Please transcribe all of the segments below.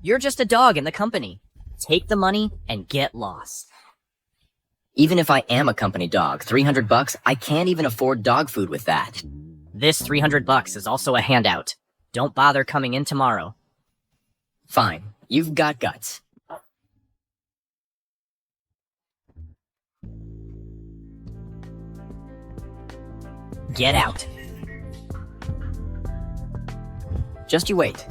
You're just a dog in the company. Take the money and get lost. Even if I am a company dog, $300, I can't even afford dog food with that. This $300 is also a handout. Don't bother coming in tomorrow. Fine, you've got guts. Get out. Just you wait.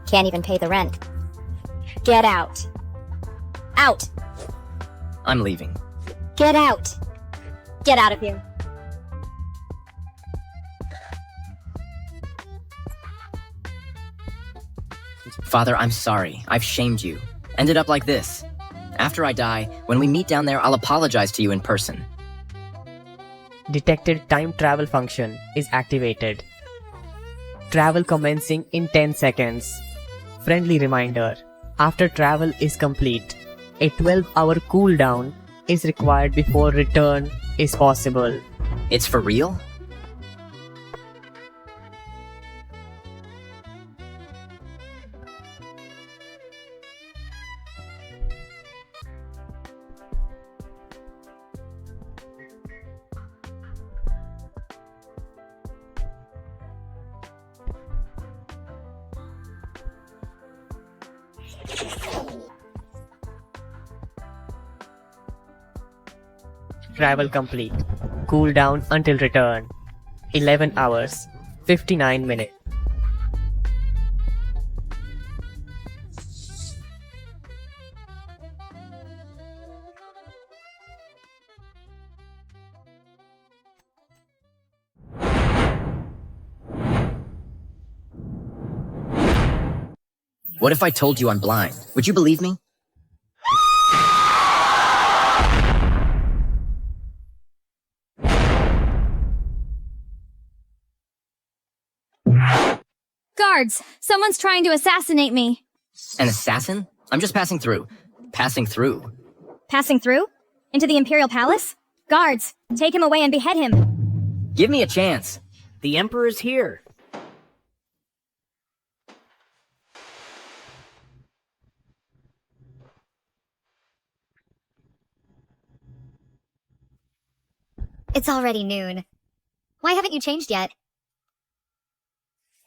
Can't even pay the rent. Get out. Out. I'm leaving. Get out. Get out of here. Father, I'm sorry. I've shamed you. Ended up like this. After I die, when we meet down there, I'll apologize to you in person. Detected time travel function is activated. Travel commencing in 10 seconds. Friendly reminder, after travel is complete, a 12-hour cooldown is required before return is possible. It's for real? Travel complete. Cooldown until return. 11 hours, 59 minutes. What if I told you I'm blind? Would you believe me? Guards! Someone's trying to assassinate me. An assassin? I'm just passing through. Passing through. Passing through? Into the Imperial Palace? Guards! Take him away and behead him. Give me a chance. The Emperor's here. It's already noon. Why haven't you changed yet?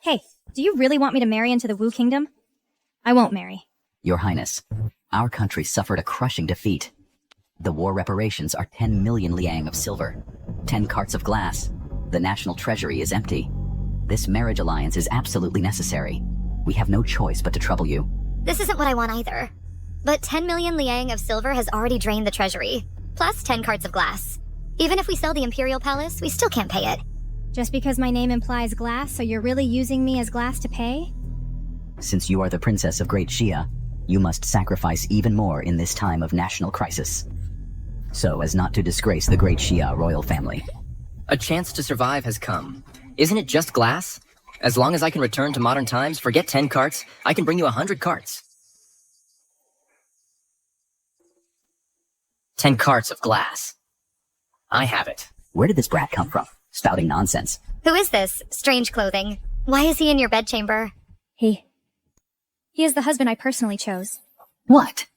Hey, do you really want me to marry into the Wu Kingdom? I won't marry. Your Highness, our country suffered a crushing defeat. The war reparations are 10 million liang of silver, 10 carts of glass. The national treasury is empty. This marriage alliance is absolutely necessary. We have no choice but to trouble you. This isn't what I want either. But 10 million liang of silver has already drained the treasury, plus 10 carts of glass. Even if we sell the Imperial Palace, we still can't pay it. Just because my name implies glass, so you're really using me as glass to pay? Since you are the Princess of Great Xia, you must sacrifice even more in this time of national crisis, so as not to disgrace the Great Xia royal family. A chance to survive has come. Isn't it just glass? As long as I can return to modern times, forget 10 carts, I can bring you 100 carts. 10 carts of glass. I have it. Where did this brat come from? Spouting nonsense. Who is this? Strange clothing. Why is he in your bedchamber? He is the husband I personally chose. What?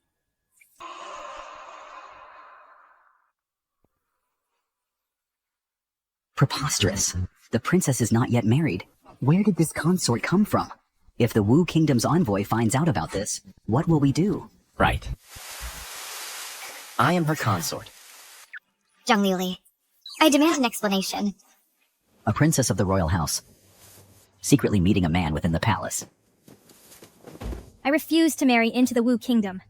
Preposterous. The princess is not yet married. Where did this consort come from? If the Wu Kingdom's envoy finds out about this, what will we do? Right. I am her consort. Zhang Liuli, I demand an explanation. A princess of the royal house, secretly meeting a man within the palace. I refuse to marry into the Wu Kingdom.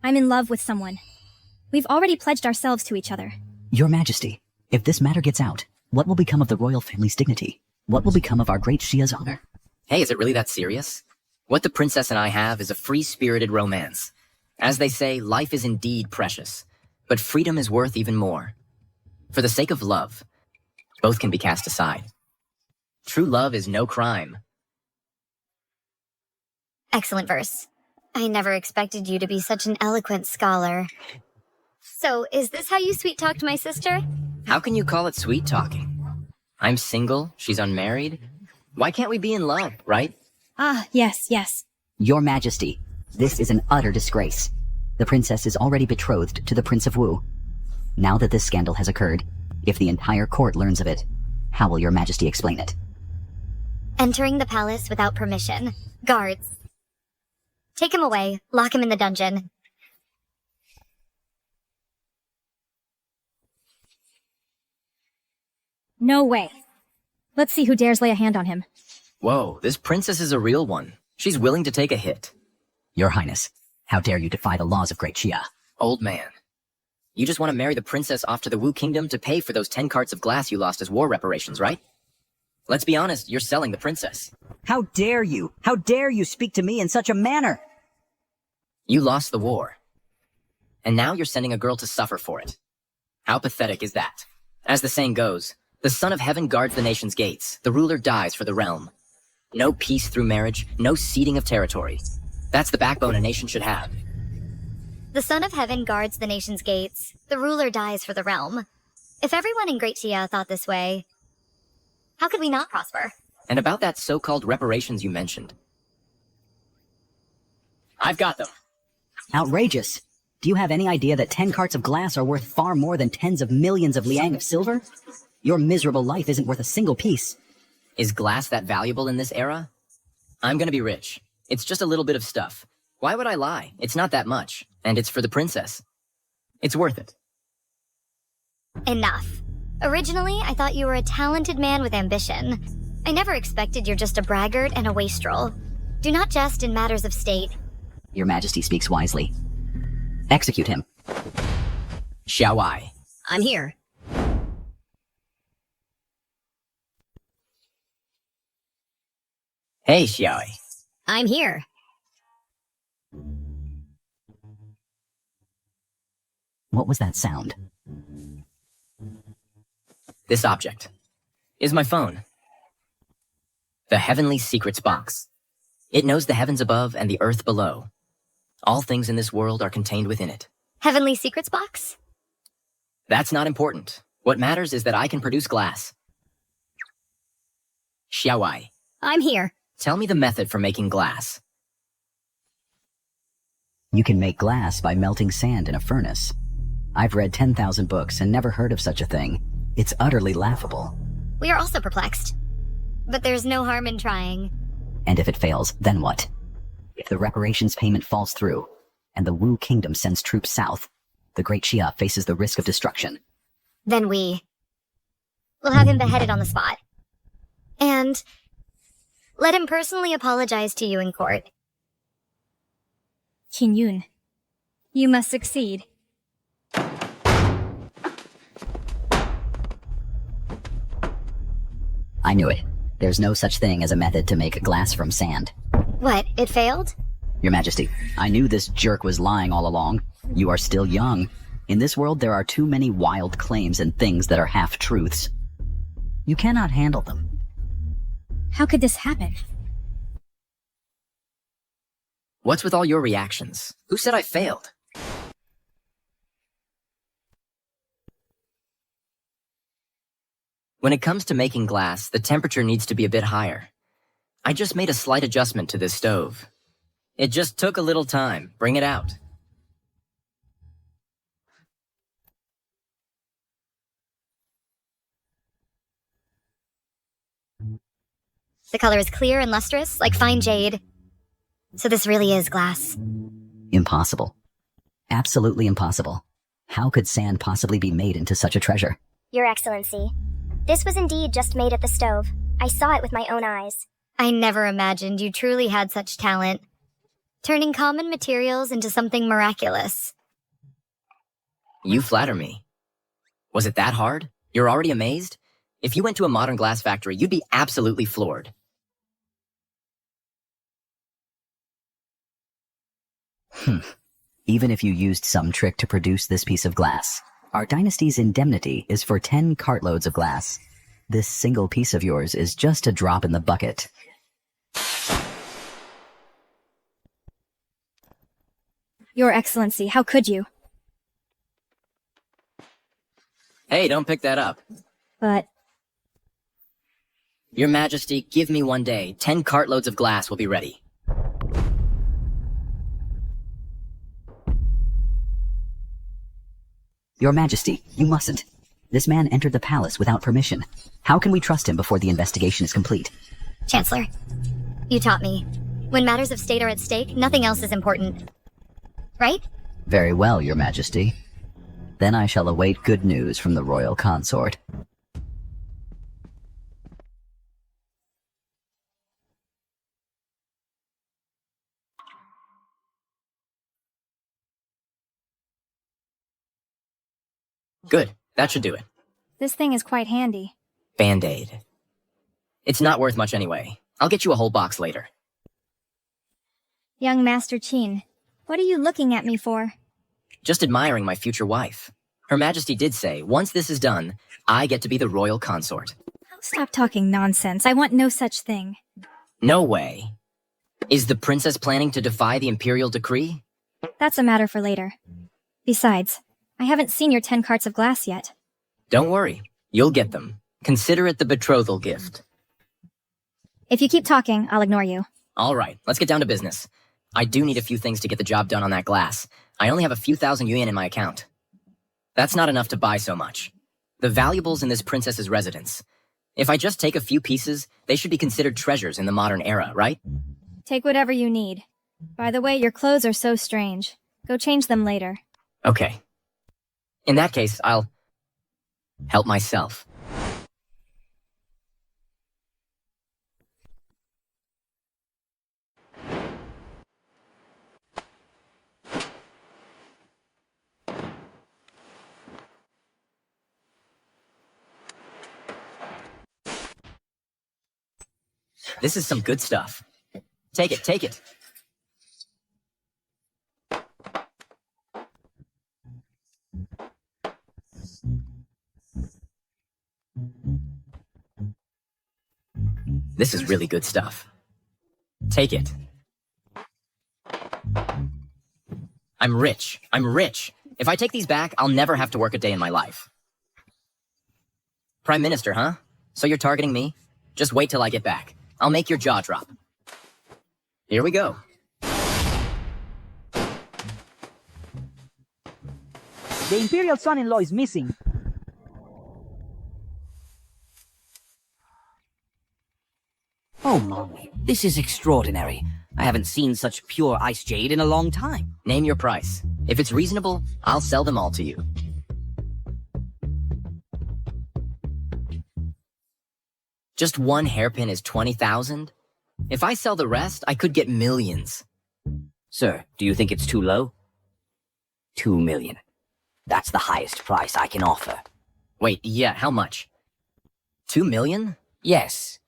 I'm in love with someone. We've already pledged ourselves to each other. Your Majesty, if this matter gets out, what will become of the royal family's dignity? What will become of our great Xia's honor? Hey, is it really that serious? What the princess and I have is a free-spirited romance. As they say, life is indeed precious, but freedom is worth even more. For the sake of love, both can be cast aside. True love is no crime. Excellent verse. I never expected you to be such an eloquent scholar. So, is this how you sweet-talked my sister? How can you call it sweet talking? I'm single, she's unmarried. Why can't we be in love, right? Ah, yes. Your Majesty, this is an utter disgrace. The princess is already betrothed to the Prince of Wu. Now that this scandal has occurred, if the entire court learns of it, how will your Majesty explain it? Entering the palace without permission. Guards. Take him away. Lock him in the dungeon. No way. Let's see who dares lay a hand on him. Whoa, this princess is a real one. She's willing to take a hit. Your Highness, how dare you defy the laws of Great Xia? Old man. You just want to marry the princess off to the Wu Kingdom to pay for those 10 carts of glass you lost as war reparations, right? Let's be honest, you're selling the princess. How dare you? How dare you speak to me in such a manner? You lost the war. And now you're sending a girl to suffer for it. How pathetic is that? As the saying goes, the Son of Heaven guards the nation's gates. The ruler dies for the realm. No peace through marriage, no ceding of territory. That's the backbone a nation should have. The Son of Heaven guards the nation's gates. The ruler dies for the realm. If everyone in Great Xia thought this way, how could we not prosper? And about that so-called reparations you mentioned. I've got them. Outrageous. Do you have any idea that 10 carts of glass are worth far more than tens of millions of liang of silver? Your miserable life isn't worth a single piece. Is glass that valuable in this era? I'm gonna be rich. It's just a little bit of stuff. Why would I lie? It's not that much. And it's for the princess. It's worth it. Enough. Originally, I thought you were a talented man with ambition. I never expected you're just a braggart and a wastrel. Do not jest in matters of state. Your Majesty speaks wisely. Execute him. Xiaowai. I'm here. Hey, Xiaowai. I'm here. What was that sound? This object is my phone. The Heavenly Secrets Box. It knows the heavens above and the earth below. All things in this world are contained within it. Heavenly Secrets Box? That's not important. What matters is that I can produce glass. Xiaowai, I'm here. tell me the method for making glass. You can make glass by melting sand in a furnace. I've read 10,000 books and never heard of such a thing. It's utterly laughable. We are also perplexed. But there's no harm in trying. And if it fails, then what? If the reparations payment falls through, and the Wu Kingdom sends troops south, the Great Xia faces the risk of destruction. Then we'll have him beheaded on the spot. And let him personally apologize to you in court. Qin Yun, you must succeed. I knew it. There's no such thing as a method to make glass from sand. What, it failed? Your Majesty, I knew this jerk was lying all along. You are still young. In this world, there are too many wild claims and things that are half-truths. You cannot handle them. How could this happen? What's with all your reactions? Who said I failed? When it comes to making glass, the temperature needs to be a bit higher. I just made a slight adjustment to this stove. It just took a little time. Bring it out. The color is clear and lustrous, like fine jade. So this really is glass. Impossible. Absolutely impossible. How could sand possibly be made into such a treasure? Your Excellency, this was indeed just made at the stove. I saw it with my own eyes. I never imagined you truly had such talent. Turning common materials into something miraculous. You flatter me. Was it that hard? You're already amazed? If you went to a modern glass factory, you'd be absolutely floored. Even if you used some trick to produce this piece of glass, our dynasty's indemnity is for 10 cartloads of glass. This single piece of yours is just a drop in the bucket. Your Excellency, how could you? Hey, don't pick that up. But Your Majesty, give me 1 day. 10 cartloads of glass will be ready. Your Majesty, you mustn't. This man entered the palace without permission. How can we trust him before the investigation is complete? Chancellor, you taught me. When matters of state are at stake, nothing else is important. Right? Very well, Your Majesty. Then I shall await good news from the royal consort. Good. That should do it. This thing is quite handy. Band-Aid. It's not worth much anyway. I'll get you a whole box later. Young Master Qin, what are you looking at me for? Just admiring my future wife. Her Majesty did say, once this is done, I get to be the royal consort. Stop talking nonsense. I want no such thing. No way. Is the princess planning to defy the imperial decree? That's a matter for later. Besides, I haven't seen your 10 carts of glass yet. Don't worry. You'll get them. Consider it the betrothal gift. If you keep talking, I'll ignore you. All right, let's get down to business. I do need a few things to get the job done on that glass. I only have a few thousand yuan in my account. That's not enough to buy so much. The valuables in this princess's residence. If I just take a few pieces, they should be considered treasures in the modern era, right? Take whatever you need. By the way, your clothes are so strange. Go change them later. Okay. In that case, I'll help myself. This is some good stuff. Take it, take it. This is really good stuff. Take it. I'm rich. I'm rich. If I take these back, I'll never have to work a day in my life. Prime Minister, huh? So you're targeting me? Just wait till I get back. I'll make your jaw drop. Here we go. The Imperial son-in-law is missing. Oh my, this is extraordinary. I haven't seen such pure ice jade in a long time. Name your price. If it's reasonable, I'll sell them all to you. Just one hairpin is 20,000? If I sell the rest, I could get millions. Sir, do you think it's too low? 2 million. That's the highest price I can offer. Wait, yeah, how much? 2 million? Yes.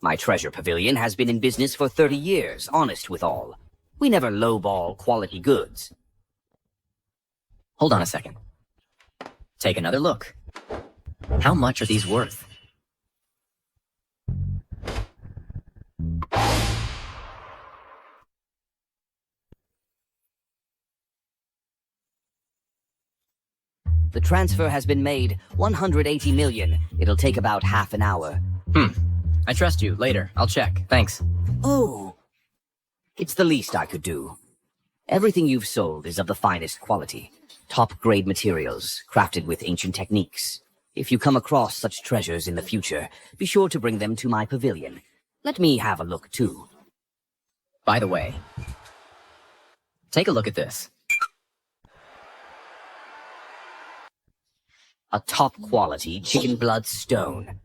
My treasure pavilion has been in business for 30 years, honest with all. We never lowball quality goods. Hold on a second. Take another look. How much are these worth? The transfer has been made. 180 million. It'll take about half an hour. I trust you. Later. I'll check. Thanks. Oh. It's the least I could do. Everything you've sold is of the finest quality. Top-grade materials, crafted with ancient techniques. If you come across such treasures in the future, be sure to bring them to my pavilion. Let me have a look, too. By the way, take a look at this. A top-quality chicken blood stone.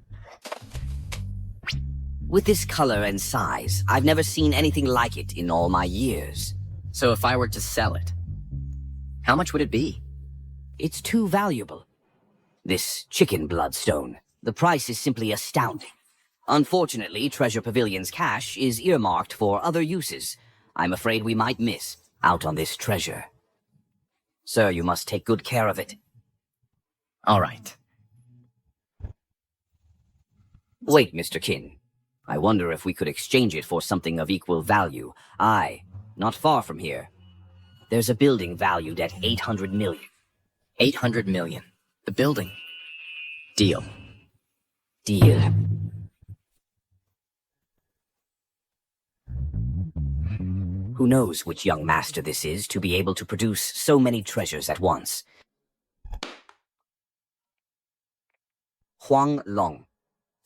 With this color and size, I've never seen anything like it in all my years. So if I were to sell it, how much would it be? It's too valuable. This chicken blood stone, the price is simply astounding. Unfortunately, Treasure Pavilion's cash is earmarked for other uses. I'm afraid we might miss out on this treasure. Sir, you must take good care of it. All right. Wait, Mr. Qin. I wonder if we could exchange it for something of equal value. Not far from here. There's a building valued at 800 million. 800 million. The building. Deal. Deal. Who knows which young master this is to be able to produce so many treasures at once. Huang Long,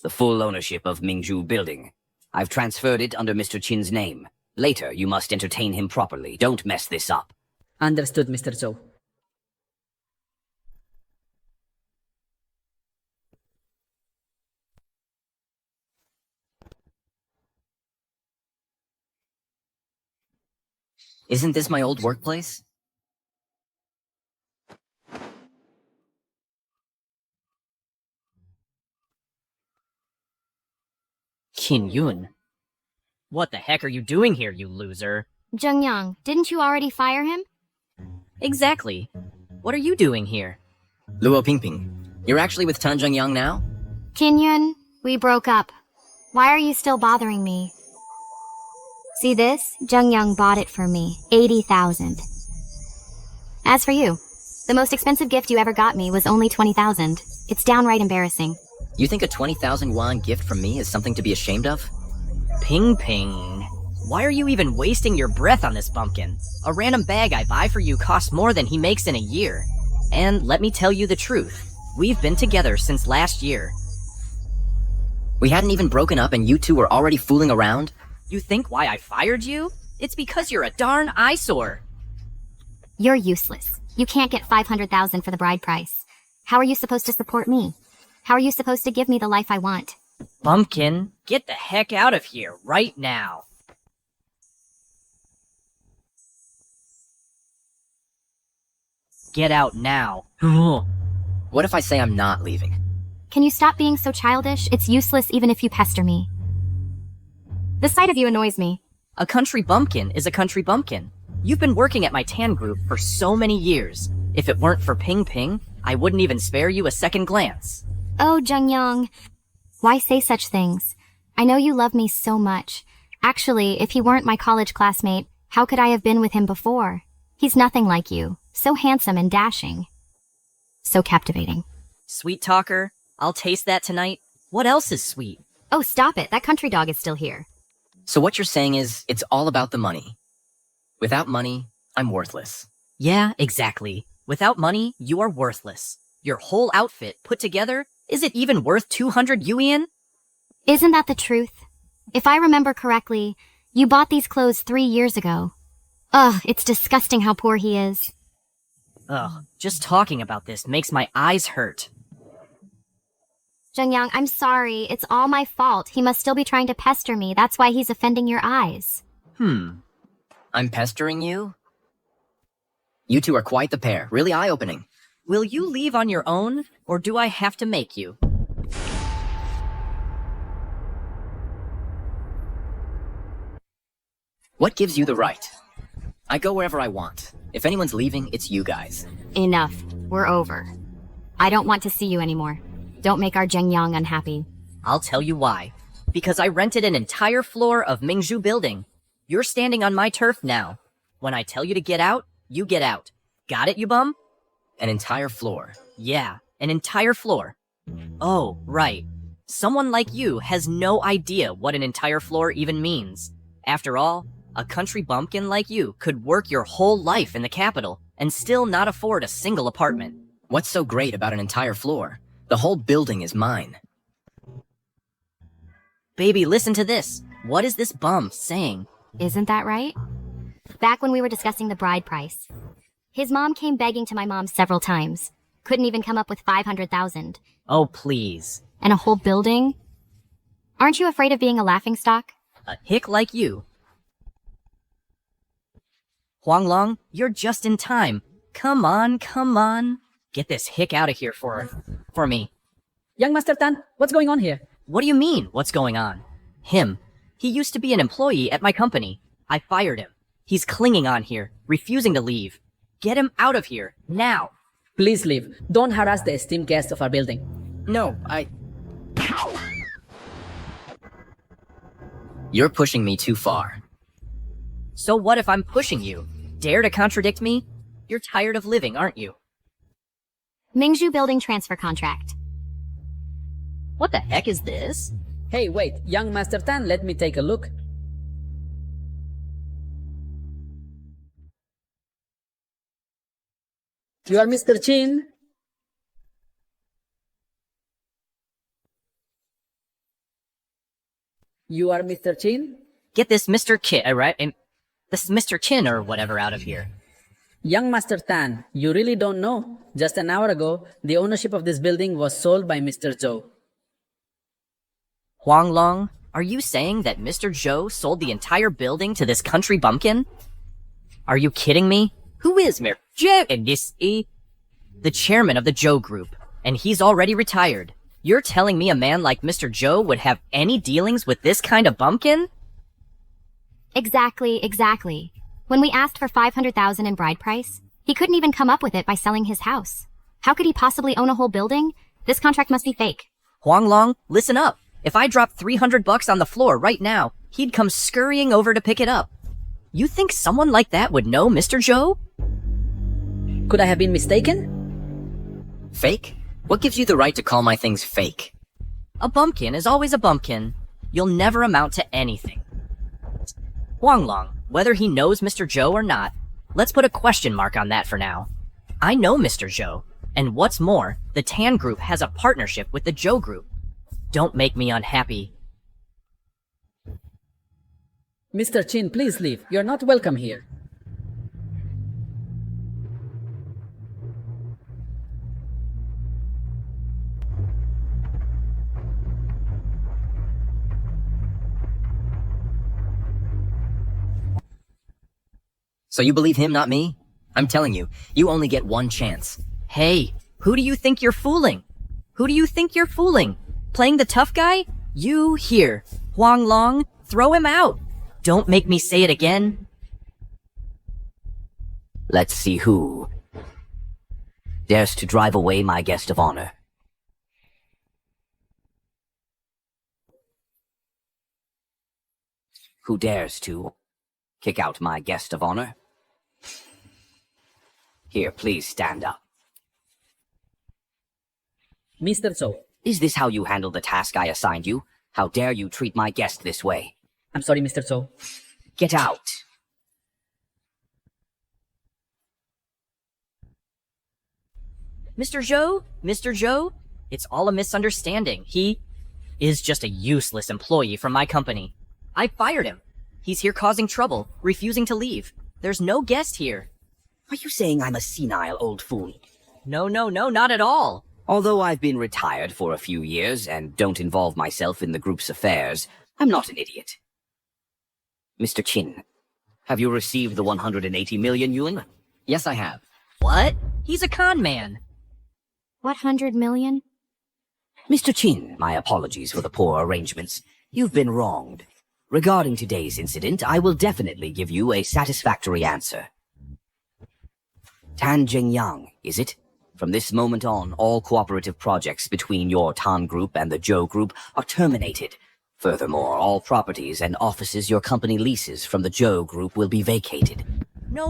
the full ownership of Mingzhu Building. I've transferred it under Mr. Qin's name. Later, you must entertain him properly. Don't mess this up. Understood, Mr. Zhou. Isn't this my old workplace? Qin Yun. What the heck are you doing here, you loser? Zhengyang, didn't you already fire him? Exactly. What are you doing here? Luo Pingping, you're actually with Tan Zhengyang now? Qin Yun, we broke up. Why are you still bothering me? See this? Zhengyang bought it for me. 80,000. As for you, the most expensive gift you ever got me was only 20,000. It's downright embarrassing. You think a 20,000 yuan gift from me is something to be ashamed of? Ping Ping. Why are you even wasting your breath on this bumpkin? A random bag I buy for you costs more than he makes in a year. And let me tell you the truth. We've been together since last year. We hadn't even broken up and you two were already fooling around? You think why I fired you? It's because you're a darn eyesore. You're useless. You can't get 500,000 for the bride price. How are you supposed to support me? How are you supposed to give me the life I want? Bumpkin, get the heck out of here right now. Get out now. What if I say I'm not leaving? Can you stop being so childish? It's useless even if you pester me. The sight of you annoys me. A country bumpkin is a country bumpkin. You've been working at my tan group for so many years. If it weren't for Ping Ping, I wouldn't even spare you a second glance. Oh, Zhengyang. Why say such things? I know you love me so much. Actually, if he weren't my college classmate, how could I have been with him before? He's nothing like you. So handsome and dashing. So captivating. Sweet talker, I'll taste that tonight. What else is sweet? Oh, stop it. That country dog is still here. So what you're saying is, it's all about the money. Without money, I'm worthless. Yeah, exactly. Without money, you are worthless. Your whole outfit, put together, is it even worth 200 yuan? Isn't that the truth? If I remember correctly, you bought these clothes 3 years ago. Ugh, it's disgusting how poor he is. Ugh, just talking about this makes my eyes hurt. Zhengyang, I'm sorry. It's all my fault. He must still be trying to pester me. That's why he's offending your eyes. I'm pestering you? You two are quite the pair. Really eye-opening. Will you leave on your own, or do I have to make you? What gives you the right? I go wherever I want. If anyone's leaving, it's you guys. Enough. We're over. I don't want to see you anymore. Don't make our Zhengyang unhappy. I'll tell you why. Because I rented an entire floor of Mingzhu Building. You're standing on my turf now. When I tell you to get out, you get out. Got it, you bum? An entire floor. Yeah, an entire floor. Oh, right. Someone like you has no idea what an entire floor even means. After all, a country bumpkin like you could work your whole life in the capital and still not afford a single apartment. What's so great about an entire floor? The whole building is mine. Baby, listen to this. What is this bum saying? Isn't that right? Back when we were discussing the bride price, his mom came begging to my mom several times. Couldn't even come up with 500,000. Oh, please. And a whole building? Aren't you afraid of being a laughingstock? A hick like you. Huanglong, you're just in time. Come on, come on. Get this hick out of here for me. Young Master Tan, what's going on here? What do you mean, what's going on? Him. He used to be an employee at my company. I fired him. He's clinging on here, refusing to leave. Get him out of here, now. Please leave. Don't harass the esteemed guest of our building. No, You're pushing me too far. So what if I'm pushing you? Dare to contradict me? You're tired of living, aren't you? Mingzhu Building transfer contract. What the heck is this? Hey, wait, young Master Tan, let me take a look. You are Mr. Chin? You are Mr. Chin? Get this Mr. Kit, right? This Mr. Chin or whatever out of here. Young Master Tan, you really don't know. Just an hour ago, the ownership of this building was sold by Mr. Zhou. Huang Long, are you saying that Mr. Zhou sold the entire building to this country bumpkin? Are you kidding me? Who is Mr. Zhou? The chairman of the Zhou Group, and he's already retired. You're telling me a man like Mr. Zhou would have any dealings with this kind of bumpkin? Exactly. When we asked for 500,000 in bride price, he couldn't even come up with it by selling his house. How could he possibly own a whole building? This contract must be fake. Huang Long, listen up. If I dropped $300 on the floor right now, he'd come scurrying over to pick it up. You think someone like that would know Mr. Zhou? Could I have been mistaken? Fake? What gives you the right to call my things fake? A bumpkin is always a bumpkin. You'll never amount to anything. Huang Long, whether he knows Mr. Zhou or not, let's put a question mark on that for now. I know Mr. Zhou, and what's more, the Tan Group has a partnership with the Zhou Group. Don't make me unhappy. Mr. Chin, please leave. You're not welcome here. So you believe him, not me? I'm telling you, you only get one chance. Hey, who do you think you're fooling? Who do you think you're fooling? Playing the tough guy? You here. Huang Long, throw him out. Don't make me say it again. Let's see who dares to drive away my guest of honor. Who dares to kick out my guest of honor? Here, please stand up. Mr. Zhou. Is this how you handle the task I assigned you? How dare you treat my guest this way? I'm sorry, Mr. Zhou. Get out! Mr. Zhou, it's all a misunderstanding. He is just a useless employee from my company. I fired him. He's here causing trouble, refusing to leave. There's no guest here. Are you saying I'm a senile old fool? No, not at all. Although I've been retired for a few years and don't involve myself in the group's affairs, I'm not an idiot. Mr. Chin, have you received the 180 million yuan? Yes, I have. What? He's a con man. What 100 million? Mr. Chin, my apologies for the poor arrangements. You've been wronged. Regarding today's incident, I will definitely give you a satisfactory answer. Tan Jingyang, is it? From this moment on, all cooperative projects between your Tan Group and the Zhou Group are terminated. Furthermore, all properties and offices your company leases from the Zhou Group will be vacated. No.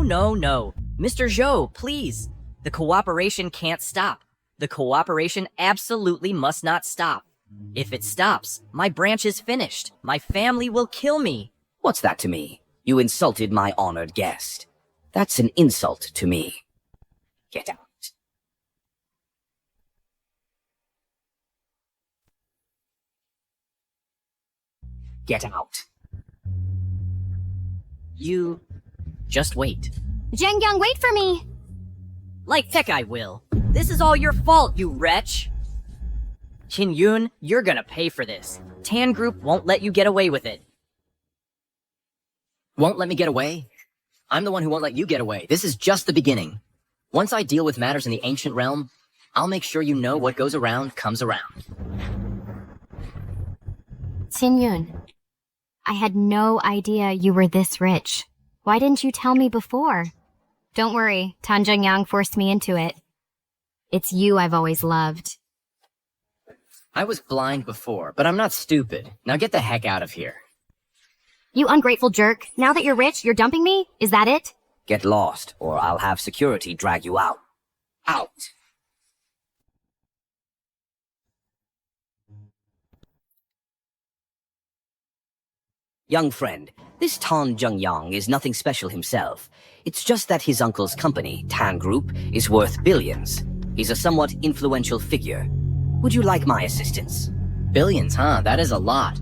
Mr. Zhou, please. The cooperation can't stop. The cooperation absolutely must not stop. If it stops, my branch is finished. My family will kill me. What's that to me? You insulted my honored guest. That's an insult to me. Get out. Get out. You just wait. Zhengyang, wait for me! Like heck I will. This is all your fault, you wretch. Qin Yun, you're gonna pay for this. Tan Group won't let you get away with it. Won't let me get away? I'm the one who won't let you get away. This is just the beginning. Once I deal with matters in the ancient realm, I'll make sure you know what goes around comes around. Qin Yun, I had no idea you were this rich. Why didn't you tell me before? Don't worry, Tan Zhengyang forced me into it. It's you I've always loved. I was blind before, but I'm not stupid. Now get the heck out of here. You ungrateful jerk. Now that you're rich, you're dumping me? Is that it? Get lost, or I'll have security drag you out. Out! Young friend, this Tan Jungyang is nothing special himself. It's just that his uncle's company, Tan Group, is worth billions. He's a somewhat influential figure. Would you like my assistance? Billions, huh? That is a lot.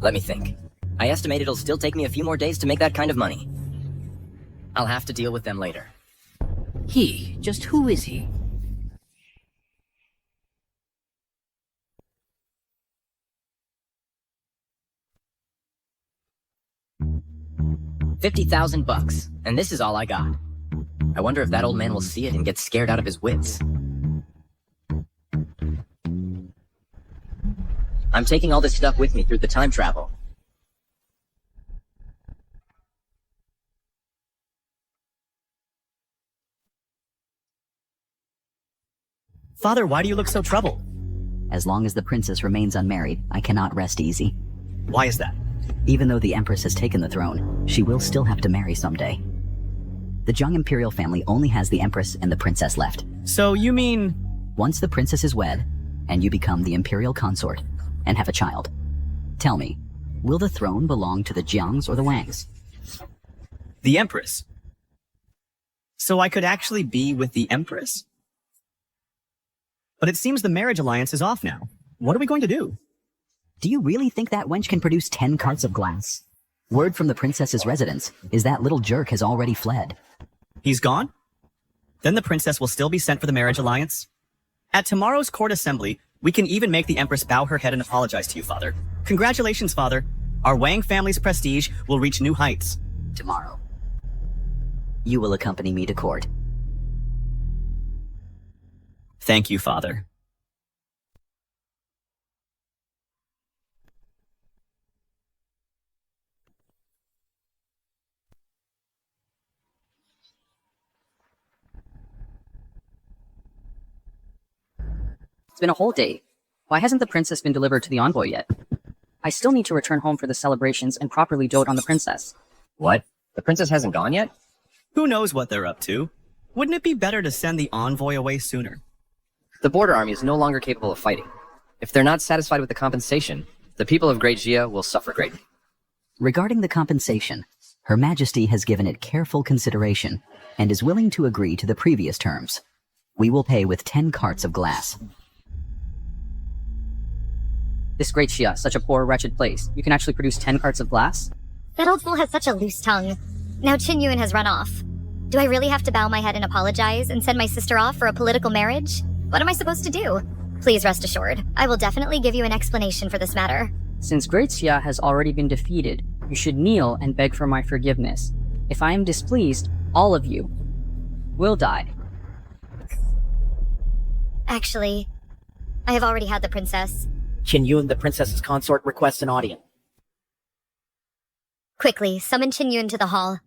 Let me think. I estimate it'll still take me a few more days to make that kind of money. I'll have to deal with them later. He? Just who is he? $50,000, and this is all I got. I wonder if that old man will see it and get scared out of his wits. I'm taking all this stuff with me through the time travel. Father, why do you look so troubled? As long as the princess remains unmarried, I cannot rest easy. Why is that? Even though the empress has taken the throne, she will still have to marry someday. The Zhang imperial family only has the empress and the princess left. So you mean... Once the princess is wed, and you become the imperial consort, and have a child, tell me, will the throne belong to the Jiangs or the Wangs? The empress. So I could actually be with the empress? But it seems the marriage alliance is off now. What are we going to do? Do you really think that wench can produce 10 carts of glass? Word from the princess's residence is that little jerk has already fled. He's gone? Then the princess will still be sent for the marriage alliance? At tomorrow's court assembly, we can even make the empress bow her head and apologize to you, Father. Congratulations, Father. Our Wang family's prestige will reach new heights. Tomorrow, you will accompany me to court. Thank you, Father. It's been a whole day. Why hasn't the princess been delivered to the envoy yet? I still need to return home for the celebrations and properly dote on the princess. What? The princess hasn't gone yet? Who knows what they're up to? Wouldn't it be better to send the envoy away sooner? The border army is no longer capable of fighting. If they're not satisfied with the compensation, the people of Great Jia will suffer greatly. Regarding the compensation, Her Majesty has given it careful consideration and is willing to agree to the previous terms. We will pay with 10 carts of glass. This Great Jia, such a poor, wretched place. You can actually produce 10 carts of glass? That old fool has such a loose tongue. Now Qin Yuan has run off. Do I really have to bow my head and apologize and send my sister off for a political marriage? What am I supposed to do? Please rest assured, I will definitely give you an explanation for this matter. Since Great Jia has already been defeated, you should kneel and beg for my forgiveness. If I am displeased, all of you will die. Actually, I have already had the princess. Qin Yuan, the princess's consort, requests an audience. Quickly, summon Qin Yuan to the hall.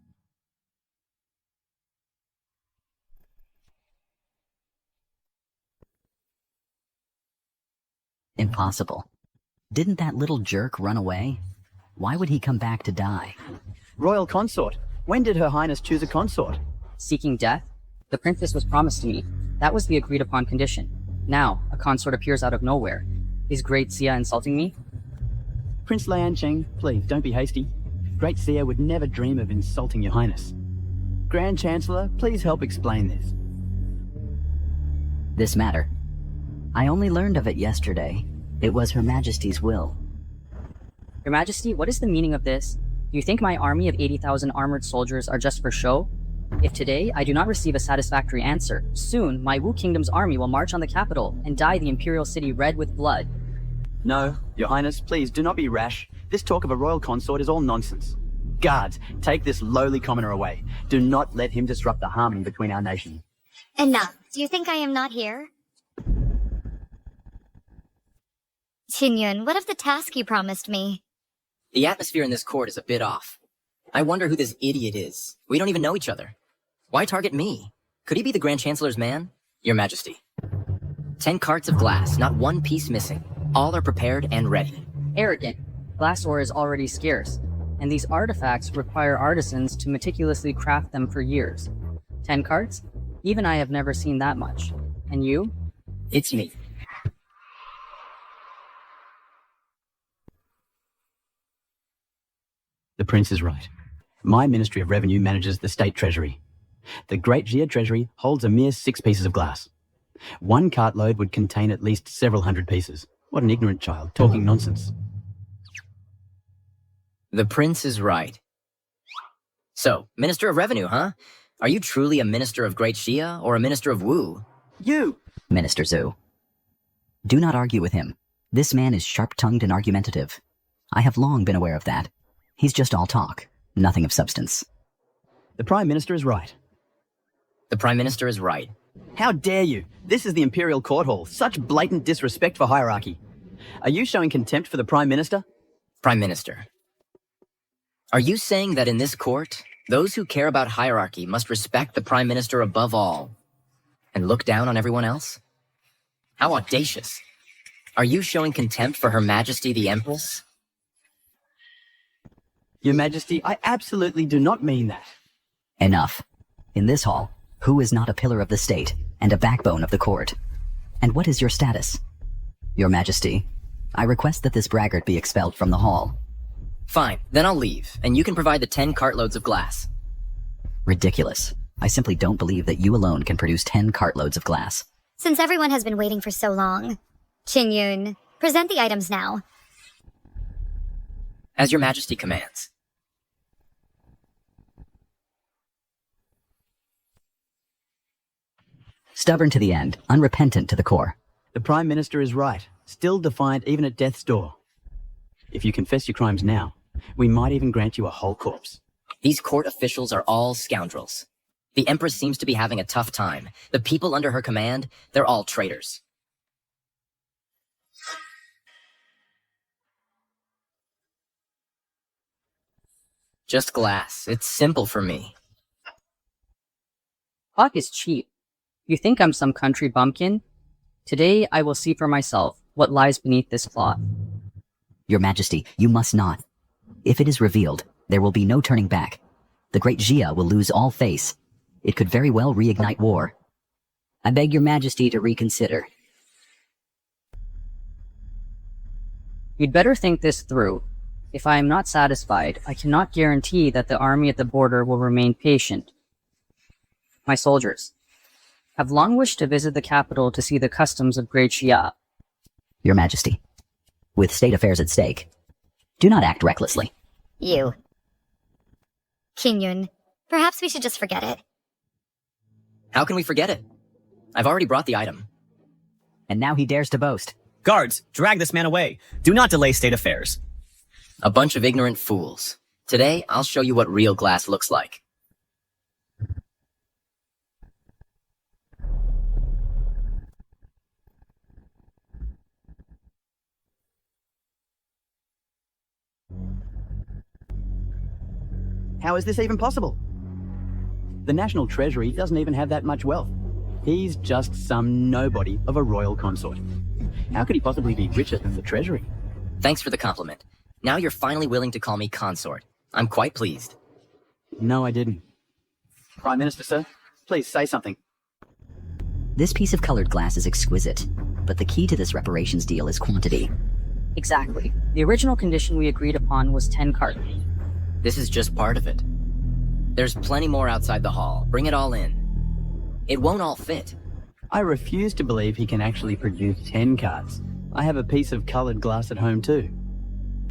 Impossible. Didn't that little jerk run away? Why would he come back to die? Royal consort. When did Her Highness choose a consort? Seeking death? The princess was promised to me. That was the agreed upon condition. Now, a consort appears out of nowhere. Is Great Jia insulting me? Prince Liancheng, please don't be hasty. Great Jia would never dream of insulting Your Highness. Grand Chancellor, please help explain this. This matter. I only learned of it yesterday. It was Her Majesty's will. Your Majesty, what is the meaning of this? Do you think my army of 80,000 armored soldiers are just for show? If today I do not receive a satisfactory answer, soon my Wu Kingdom's army will march on the capital and dye the imperial city red with blood. No, Your Highness, please do not be rash. This talk of a royal consort is all nonsense. Guards, take this lowly commoner away. Do not let him disrupt the harmony between our nations. Enough. Do you think I am not here? Qin Yuan, what of the task you promised me? The atmosphere in this court is a bit off. I wonder who this idiot is. We don't even know each other. Why target me? Could he be the Grand Chancellor's man? Your Majesty. 10 carts of glass, not one piece missing. All are prepared and ready. Arrogant. Glass ore is already scarce, and these artifacts require artisans to meticulously craft them for years. 10 carts? Even I have never seen that much. And you? It's me. The prince is right. My Ministry of Revenue manages the state treasury. The Great Gia treasury holds a mere 6 pieces of glass. One cartload would contain at least several hundred pieces. What an ignorant child, talking nonsense. The prince is right. So, Minister of Revenue, huh? Are you truly a Minister of Great Gia or a Minister of Wu? You! Minister Zhu. Do not argue with him. This man is sharp-tongued and argumentative. I have long been aware of that. He's just all talk, nothing of substance. The Prime Minister is right. The Prime Minister is right. How dare you? This is the Imperial Court Hall. Such blatant disrespect for hierarchy. Are you showing contempt for the Prime Minister? Prime Minister. Are you saying that in this court, those who care about hierarchy must respect the Prime Minister above all and look down on everyone else? How audacious. Are you showing contempt for Her Majesty the Empress? Your Majesty, I absolutely do not mean that. Enough. In this hall, who is not a pillar of the state and a backbone of the court? And what is your status? Your Majesty, I request that this braggart be expelled from the hall. Fine, then I'll leave, and you can provide the 10 cartloads of glass. Ridiculous. I simply don't believe that you alone can produce 10 cartloads of glass. Since everyone has been waiting for so long, Qin, present the items now. As your Majesty commands. Stubborn to the end, unrepentant to the core. The Prime Minister is right, still defiant even at death's door. If you confess your crimes now, we might even grant you a whole corpse. These court officials are all scoundrels. The Empress seems to be having a tough time. The people under her command, they're all traitors. Just glass. It's simple for me. Talk is cheap. You think I'm some country bumpkin? Today I will see for myself what lies beneath this cloth. Your Majesty, you must not. If it is revealed, there will be no turning back. The Great Gia will lose all face. It could very well reignite war. I beg your Majesty to reconsider. You'd better think this through. If I am not satisfied, I cannot guarantee that the army at the border will remain patient. My soldiers have long wished to visit the capital to see the customs of Great Xia. Your Majesty, with state affairs at stake, do not act recklessly. You. Qin, perhaps we should just forget it. How can we forget it? I've already brought the item. And now he dares to boast. Guards, drag this man away. Do not delay state affairs. A bunch of ignorant fools. Today, I'll show you what real glass looks like. How is this even possible? The National Treasury doesn't even have that much wealth. He's just some nobody of a royal consort. How could he possibly be richer than the Treasury? Thanks for the compliment. Now you're finally willing to call me consort. I'm quite pleased. No, I didn't. Prime Minister, sir, please say something. This piece of colored glass is exquisite, but the key to this reparations deal is quantity. Exactly. The original condition we agreed upon was 10 cartons. This is just part of it. There's plenty more outside the hall. Bring it all in. It won't all fit. I refuse to believe he can actually produce 10 cards. I have a piece of colored glass at home too.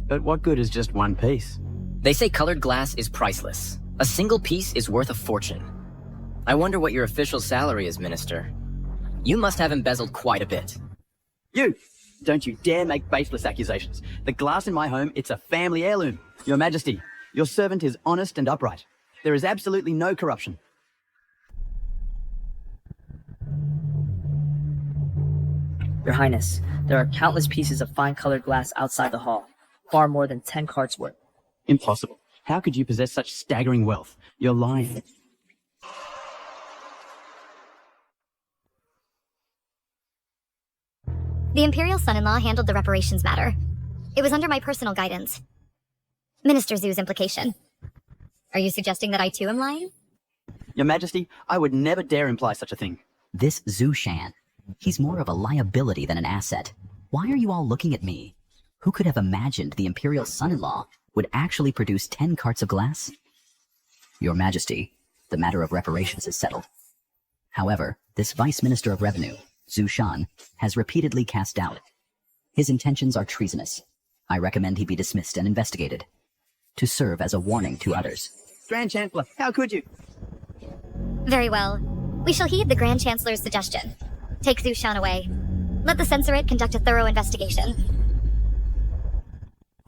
But what good is just one piece? They say colored glass is priceless. A single piece is worth a fortune. I wonder what your official salary is, Minister. You must have embezzled quite a bit. You! Don't you dare make baseless accusations. The glass in my home, it's a family heirloom. Your Majesty, your servant is honest and upright. There is absolutely no corruption. Your Highness, there are countless pieces of fine colored glass outside the hall. Far more than 10 carts worth. Impossible. How could you possess such staggering wealth? You're lying. The Imperial son-in-law handled the reparations matter. It was under my personal guidance. Minister Zhu's implication. Are you suggesting that I too am lying? Your Majesty, I would never dare imply such a thing. This Zhu Shan, he's more of a liability than an asset. Why are you all looking at me? Who could have imagined the Imperial son-in-law would actually produce 10 carts of glass? Your Majesty, the matter of reparations is settled. However, this Vice Minister of Revenue, Zhu Shan, has repeatedly cast doubt. His intentions are treasonous. I recommend he be dismissed and investigated, to serve as a warning to others. Grand Chancellor, how could you? Very well. We shall heed the Grand Chancellor's suggestion. Take Zhu Shan away. Let the censorate conduct a thorough investigation.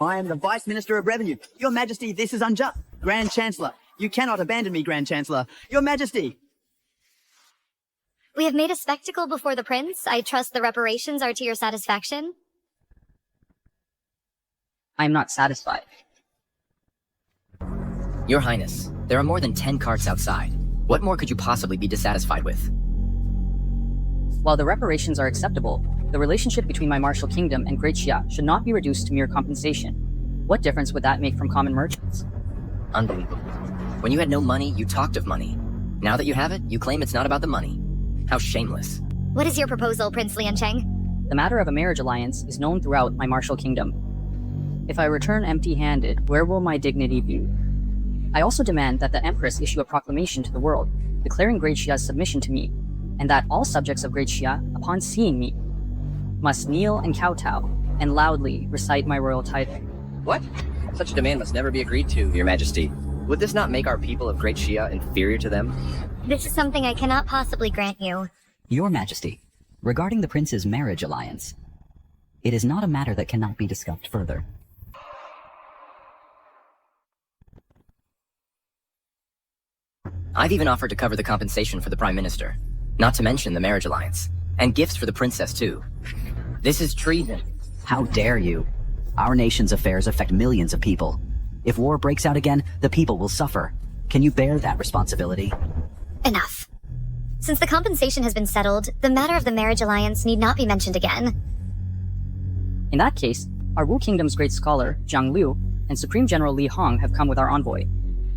I am the Vice Minister of Revenue. Your Majesty, this is unjust. Grand Chancellor, you cannot abandon me, Grand Chancellor. Your Majesty! We have made a spectacle before the prince. I trust the reparations are to your satisfaction. I am not satisfied. Your Highness, there are more than 10 carts outside. What more could you possibly be dissatisfied with? While the reparations are acceptable, the relationship between my martial kingdom and Great Xia should not be reduced to mere compensation. What difference would that make from common merchants? Unbelievable. When you had no money, you talked of money. Now that you have it, you claim it's not about the money. How shameless. What is your proposal, Prince Liancheng? The matter of a marriage alliance is known throughout my martial kingdom. If I return empty-handed, where will my dignity be? I also demand that the Empress issue a proclamation to the world, declaring Great Xia's submission to me, and that all subjects of Great Xia, upon seeing me, must kneel and kowtow, and loudly recite my royal title. What? Such a demand must never be agreed to, Your Majesty. Would this not make our people of Great Xia inferior to them? This is something I cannot possibly grant you. Your Majesty, regarding the prince's marriage alliance, it is not a matter that cannot be discussed further. I've even offered to cover the compensation for the Prime Minister, not to mention the marriage alliance, and gifts for the princess too. This is treason. How dare you? Our nation's affairs affect millions of people. If war breaks out again, the people will suffer. Can you bear that responsibility? Enough. Since the compensation has been settled, the matter of the marriage alliance need not be mentioned again. In that case, our Wu Kingdom's great scholar, Jiang Liu, and Supreme General Li Hong have come with our envoy.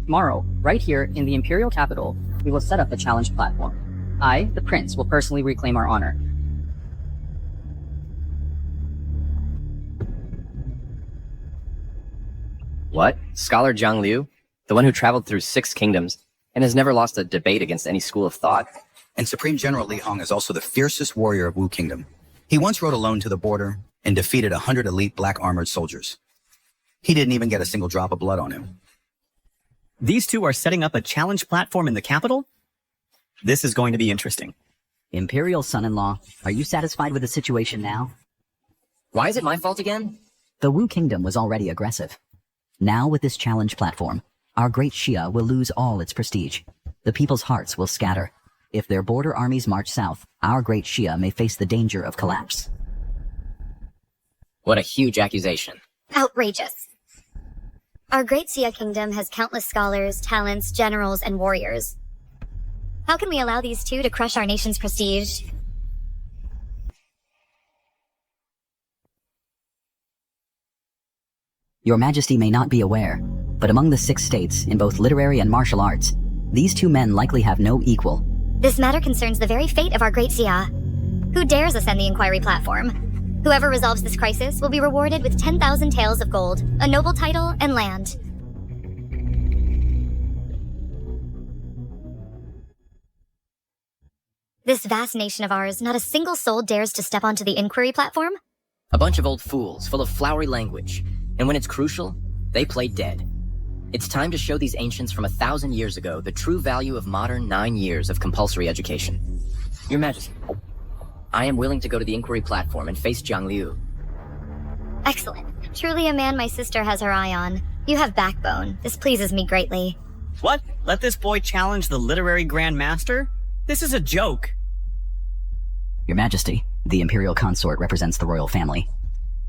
Tomorrow, right here in the imperial capital, we will set up a challenge platform. I, the prince, will personally reclaim our honor. What? Scholar Jiang Liu? The one who traveled through 6 kingdoms and has never lost a debate against any school of thought? And Supreme General Li Hong is also the fiercest warrior of Wu Kingdom. He once rode alone to the border and defeated 100 elite black armored soldiers. He didn't even get a single drop of blood on him. These two are setting up a challenge platform in the capital? This is going to be interesting. Imperial son-in-law, are you satisfied with the situation now? Why is it my fault again? The Wu Kingdom was already aggressive. Now with this challenge platform, our great Xia will lose all its prestige. The people's hearts will scatter. If their border armies march south, our great Xia may face the danger of collapse. What a huge accusation. Outrageous. Our great Xia kingdom has countless scholars, talents, generals, and warriors. How can we allow these two to crush our nation's prestige? Your Majesty may not be aware, but among the 6 states, in both literary and martial arts, these 2 men likely have no equal. This matter concerns the very fate of our great Xia. Who dares ascend the inquiry platform? Whoever resolves this crisis will be rewarded with 10,000 taels of gold, a noble title, and land. This vast nation of ours, not a single soul dares to step onto the inquiry platform? A bunch of old fools full of flowery language, and when it's crucial, they play dead. It's time to show these ancients from 1,000 years ago the true value of modern 9 years of compulsory education. Your Majesty, I am willing to go to the inquiry platform and face Jiang Liu. Excellent. Truly a man my sister has her eye on. You have backbone. This pleases me greatly. What? Let this boy challenge the literary Grand Master? This is a joke. Your Majesty, the Imperial Consort represents the royal family.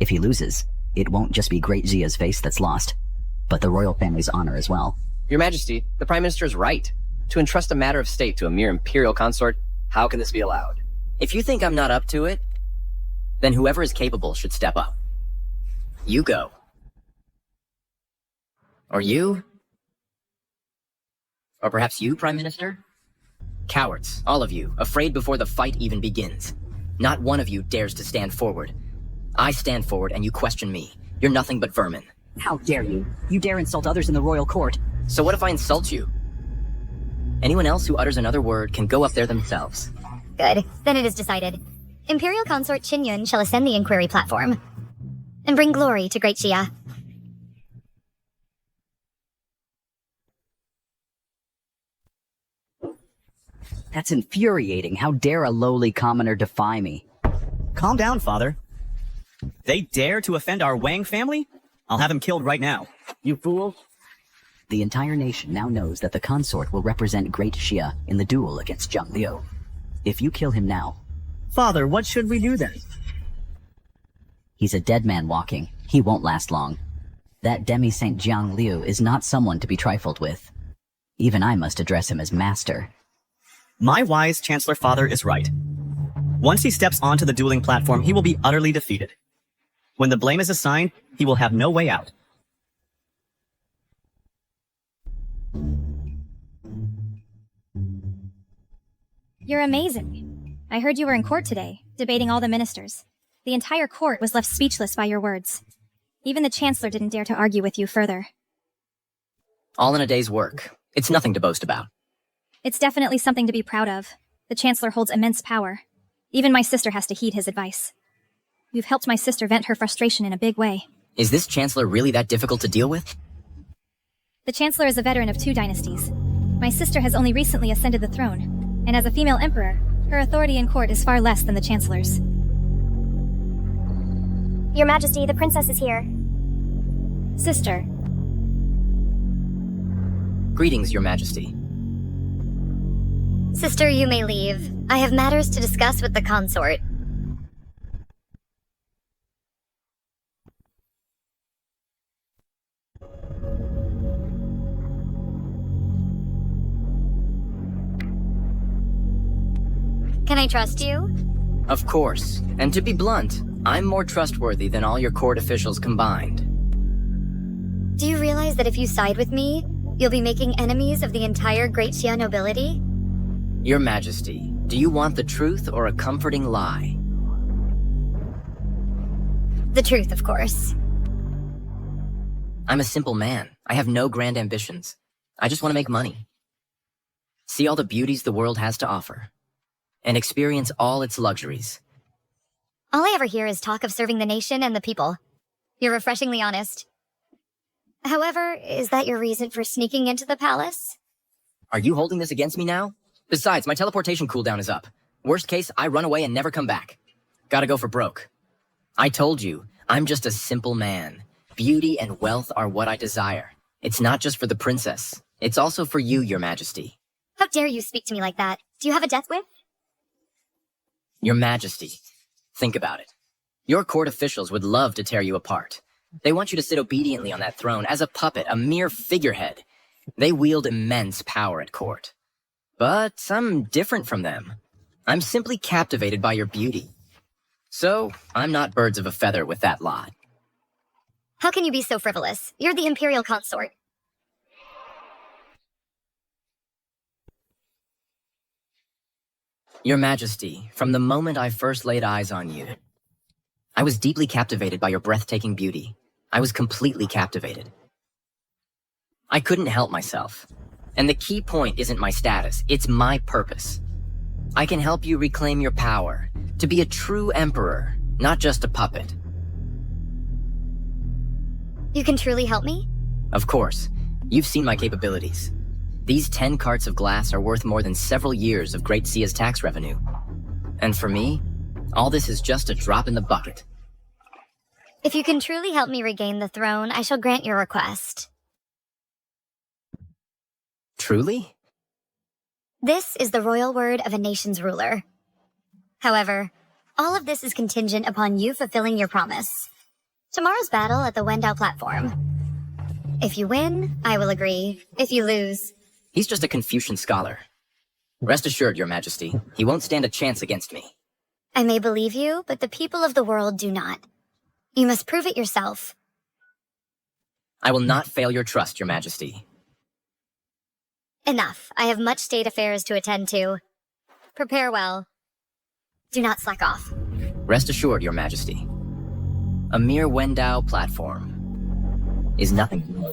If he loses, it won't just be Great Xia's face that's lost, but the royal family's honor as well. Your Majesty, the Prime Minister is right. To entrust a matter of state to a mere imperial consort, how can this be allowed? If you think I'm not up to it, then whoever is capable should step up. You go. Or you? Or perhaps you, Prime Minister? Cowards, all of you, afraid before the fight even begins. Not one of you dares to stand forward. I stand forward and you question me. You're nothing but vermin. How dare you? You dare insult others in the royal court. So what if I insult you? Anyone else who utters another word can go up there themselves. Good. Then it is decided. Imperial Consort Qinyun shall ascend the inquiry platform and bring glory to Great Xia. That's infuriating. How dare a lowly commoner defy me? Calm down, father. They dare to offend our Wang family? I'll have him killed right now. You fool. The entire nation now knows that the consort will represent Great Xia in the duel against Zhang Liu. If you kill him now... Father, what should we do then? He's a dead man walking. He won't last long. That demi-saint Zhang Liu is not someone to be trifled with. Even I must address him as master. My wise Chancellor father is right. Once he steps onto the dueling platform, he will be utterly defeated. When the blame is assigned, he will have no way out. You're amazing. I heard you were in court today, debating all the ministers. The entire court was left speechless by your words. Even the Chancellor didn't dare to argue with you further. All in a day's work. It's nothing to boast about. It's definitely something to be proud of. The Chancellor holds immense power. Even my sister has to heed his advice. You've helped my sister vent her frustration in a big way. Is this Chancellor really that difficult to deal with? The Chancellor is a veteran of 2 dynasties. My sister has only recently ascended the throne, and as a female emperor, her authority in court is far less than the Chancellor's. Your Majesty, the princess is here. Sister. Greetings, Your Majesty. Sister, you may leave. I have matters to discuss with the consort. Can I trust you? Of course. And to be blunt, I'm more trustworthy than all your court officials combined. Do you realize that if you side with me, you'll be making enemies of the entire Great Xia nobility? Your Majesty, do you want the truth or a comforting lie? The truth, of course. I'm a simple man. I have no grand ambitions. I just want to make money. See all the beauties the world has to offer. And experience all its luxuries. All I ever hear is talk of serving the nation and the people. You're refreshingly honest. However, is that your reason for sneaking into the palace? Are you holding this against me now? Besides, my teleportation cooldown is up. Worst case, I run away and never come back. Gotta go for broke. I told you, I'm just a simple man. Beauty and wealth are what I desire. It's not just for the princess. It's also for you, Your Majesty. How dare you speak to me like that? Do you have a death wish? Your Majesty, think about it. Your court officials would love to tear you apart. They want you to sit obediently on that throne as a puppet, a mere figurehead. They wield immense power at court. But I'm different from them. I'm simply captivated by your beauty. So, I'm not birds of a feather with that lot. How can you be so frivolous? You're the Imperial Consort. Your Majesty, from the moment I first laid eyes on you, I was deeply captivated by your breathtaking beauty. I was completely captivated. I couldn't help myself. And the key point isn't my status, it's my purpose. I can help you reclaim your power, to be a true emperor, not just a puppet. You can truly help me? Of course. You've seen my capabilities. These 10 carts of glass are worth more than several years of Great Xia's tax revenue. And for me, all this is just a drop in the bucket. If you can truly help me regain the throne, I shall grant your request. Truly? This is the royal word of a nation's ruler. However, all of this is contingent upon you fulfilling your promise. Tomorrow's battle at the Wendao platform. If you win, I will agree. If you lose... He's just a Confucian scholar. Rest assured, Your Majesty, he won't stand a chance against me. I may believe you, but the people of the world do not. You must prove it yourself. I will not fail your trust, Your Majesty. Enough. I have much state affairs to attend to. Prepare well. Do not slack off. Rest assured, Your Majesty. A mere Wendao platform. is nothing to me.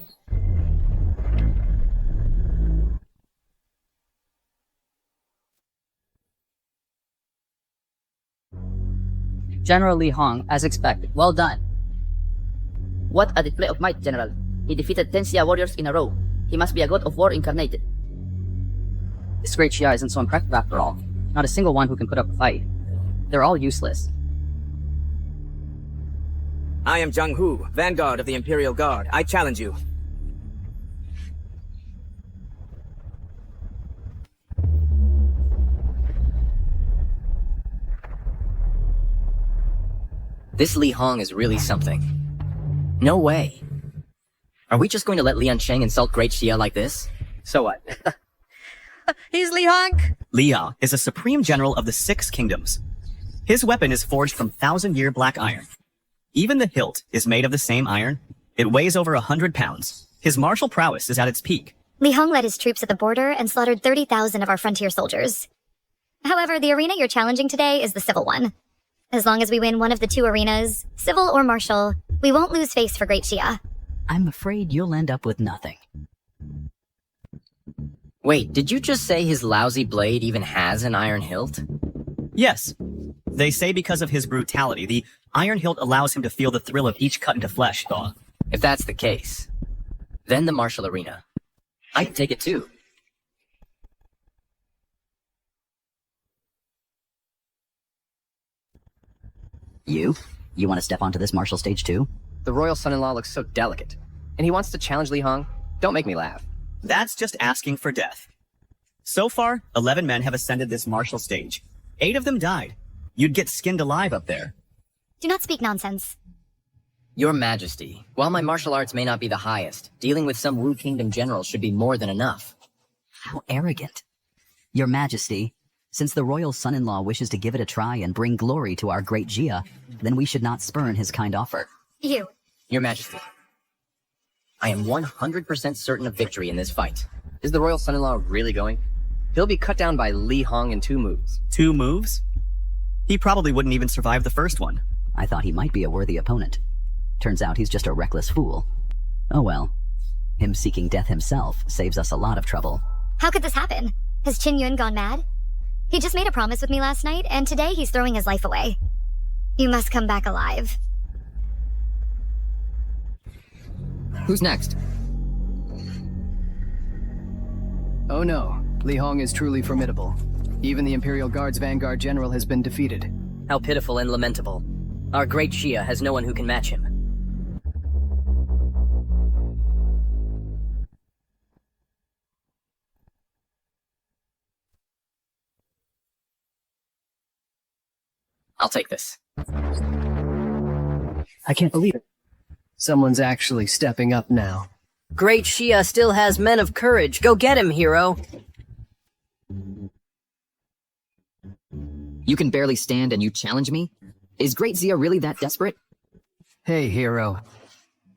General Li Hong, as expected. Well done. What a display of might, General. He defeated 10 Xia warriors in a row. He must be a god of war incarnated. This great Xia isn't so impressive after all. Not a single one who can put up a fight. They're all useless. I am Zhang Hu, Vanguard of the Imperial Guard. I challenge you. This Li Hong is really something. No way. Are we just going to let Lian Cheng insult Great Xia like this? So what? He's Li Hong. Liya is a supreme general of the Six Kingdoms. His weapon is forged from 1,000-year black iron. Even the hilt is made of the same iron. It weighs over 100 pounds. His martial prowess is at its peak. Li Hong led his troops at the border and slaughtered 30,000 of our frontier soldiers. However, the arena you're challenging today is the civil one. As long as we win one of the two arenas, civil or martial, we won't lose face for Great Xia. I'm afraid you'll end up with nothing. Wait, did you just say his lousy blade even has an iron hilt? Yes. They say because of his brutality, the iron hilt allows him to feel the thrill of each cut into flesh thaw. If that's the case, then the martial arena. I can take it too. You want to step onto this martial stage too? The royal son-in-law looks so delicate. And he wants to challenge Li Hong? Don't make me laugh. That's just asking for death. So far, 11 men have ascended this martial stage. 8 of them died. You'd get skinned alive up there. Do not speak nonsense. Your Majesty, while my martial arts may not be the highest, dealing with some Wu Kingdom general should be more than enough. How arrogant. Your Majesty, since the royal son-in-law wishes to give it a try and bring glory to our great Xia, then we should not spurn his kind offer. You. Your Majesty, I am 100% certain of victory in this fight. Is the royal son-in-law really going? He'll be cut down by Li Hong in 2 moves. 2 moves? He probably wouldn't even survive the first one. I thought he might be a worthy opponent. Turns out he's just a reckless fool. Oh well. Him seeking death himself saves us a lot of trouble. How could this happen? Has Qin Yun gone mad? He just made a promise with me last night, and today he's throwing his life away. You must come back alive. Who's next? Oh no, Li Hong is truly formidable. Even the Imperial Guard's Vanguard General has been defeated. How pitiful and lamentable. Our great Xia has no one who can match him. I'll take this. I can't believe it. Someone's actually stepping up now. Great Xia still has men of courage. Go get him, hero. You can barely stand and you challenge me? Is Great Xia really that desperate? Hey, hero.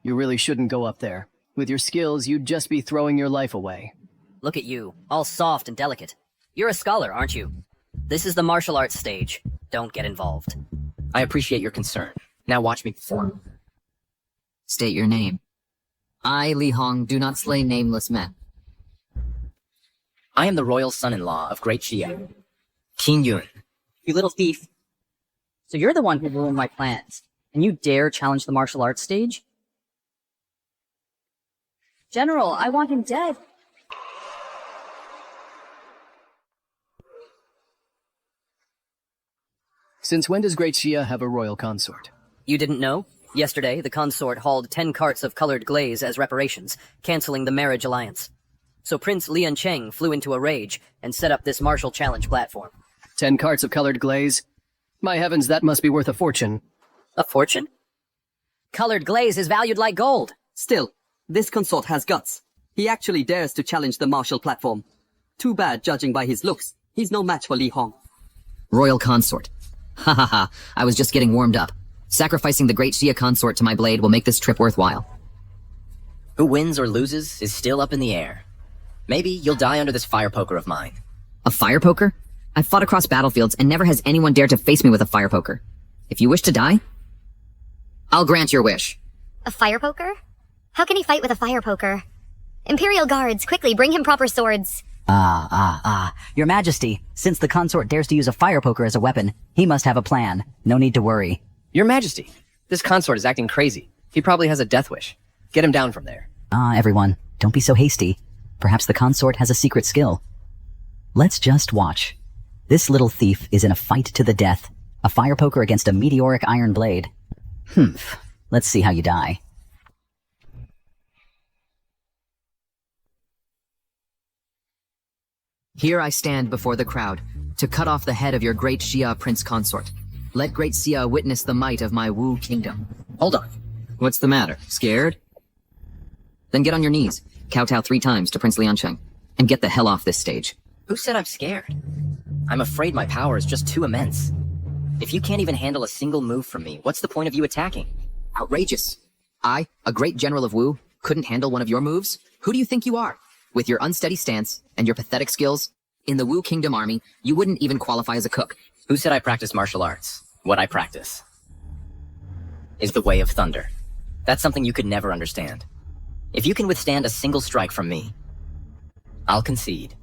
You really shouldn't go up there. With your skills, you'd just be throwing your life away. Look at you, all soft and delicate. You're a scholar, aren't you? This is the martial arts stage. Don't get involved. I appreciate your concern. Now watch me perform. State your name. I, Li Hong, do not slay nameless men. I am the royal son-in-law of Great Xia, Qin Yun. You little thief. So you're the one who ruined my plans, and you dare challenge the martial arts stage? General, I want him dead. Since when does Great Xia have a royal consort? You didn't know? Yesterday, the consort hauled 10 carts of colored glaze as reparations, canceling the marriage alliance. So Prince Lian Cheng flew into a rage and set up this martial challenge platform. 10 carts of colored glaze? My heavens, that must be worth a fortune. A fortune? Colored glaze is valued like gold. Still, this consort has guts. He actually dares to challenge the martial platform. Too bad, judging by his looks. He's no match for Li Hong. Royal consort. Ha ha ha, I was just getting warmed up. Sacrificing the Great Xia consort to my blade will make this trip worthwhile. Who wins or loses is still up in the air. Maybe you'll die under this fire poker of mine. A fire poker? I've fought across battlefields and never has anyone dared to face me with a fire poker. If you wish to die, I'll grant your wish. A fire poker? How can he fight with a fire poker? Imperial guards, quickly, bring him proper swords. Your Majesty, since the consort dares to use a fire poker as a weapon, he must have a plan. No need to worry. Your Majesty, this consort is acting crazy. He probably has a death wish. Get him down from there. Everyone, don't be so hasty. Perhaps the consort has a secret skill. Let's just watch. This little thief is in a fight to the death. A fire poker against a meteoric iron blade. Humph. Let's see how you die. Here I stand before the crowd, to cut off the head of your great Xia prince consort. Let great Xia witness the might of my Wu kingdom. Hold on. What's the matter? Scared? Then get on your knees, kowtow 3 times to Prince Liancheng, and get the hell off this stage. Who said I'm scared? I'm afraid my power is just too immense. If you can't even handle a single move from me, what's the point of you attacking? Outrageous. I, a great general of Wu, couldn't handle one of your moves? Who do you think you are? With your unsteady stance and your pathetic skills, in the Wu Kingdom army, you wouldn't even qualify as a cook. Who said I practice martial arts? What I practice is the way of thunder. That's something you could never understand. If you can withstand a single strike from me, I'll concede.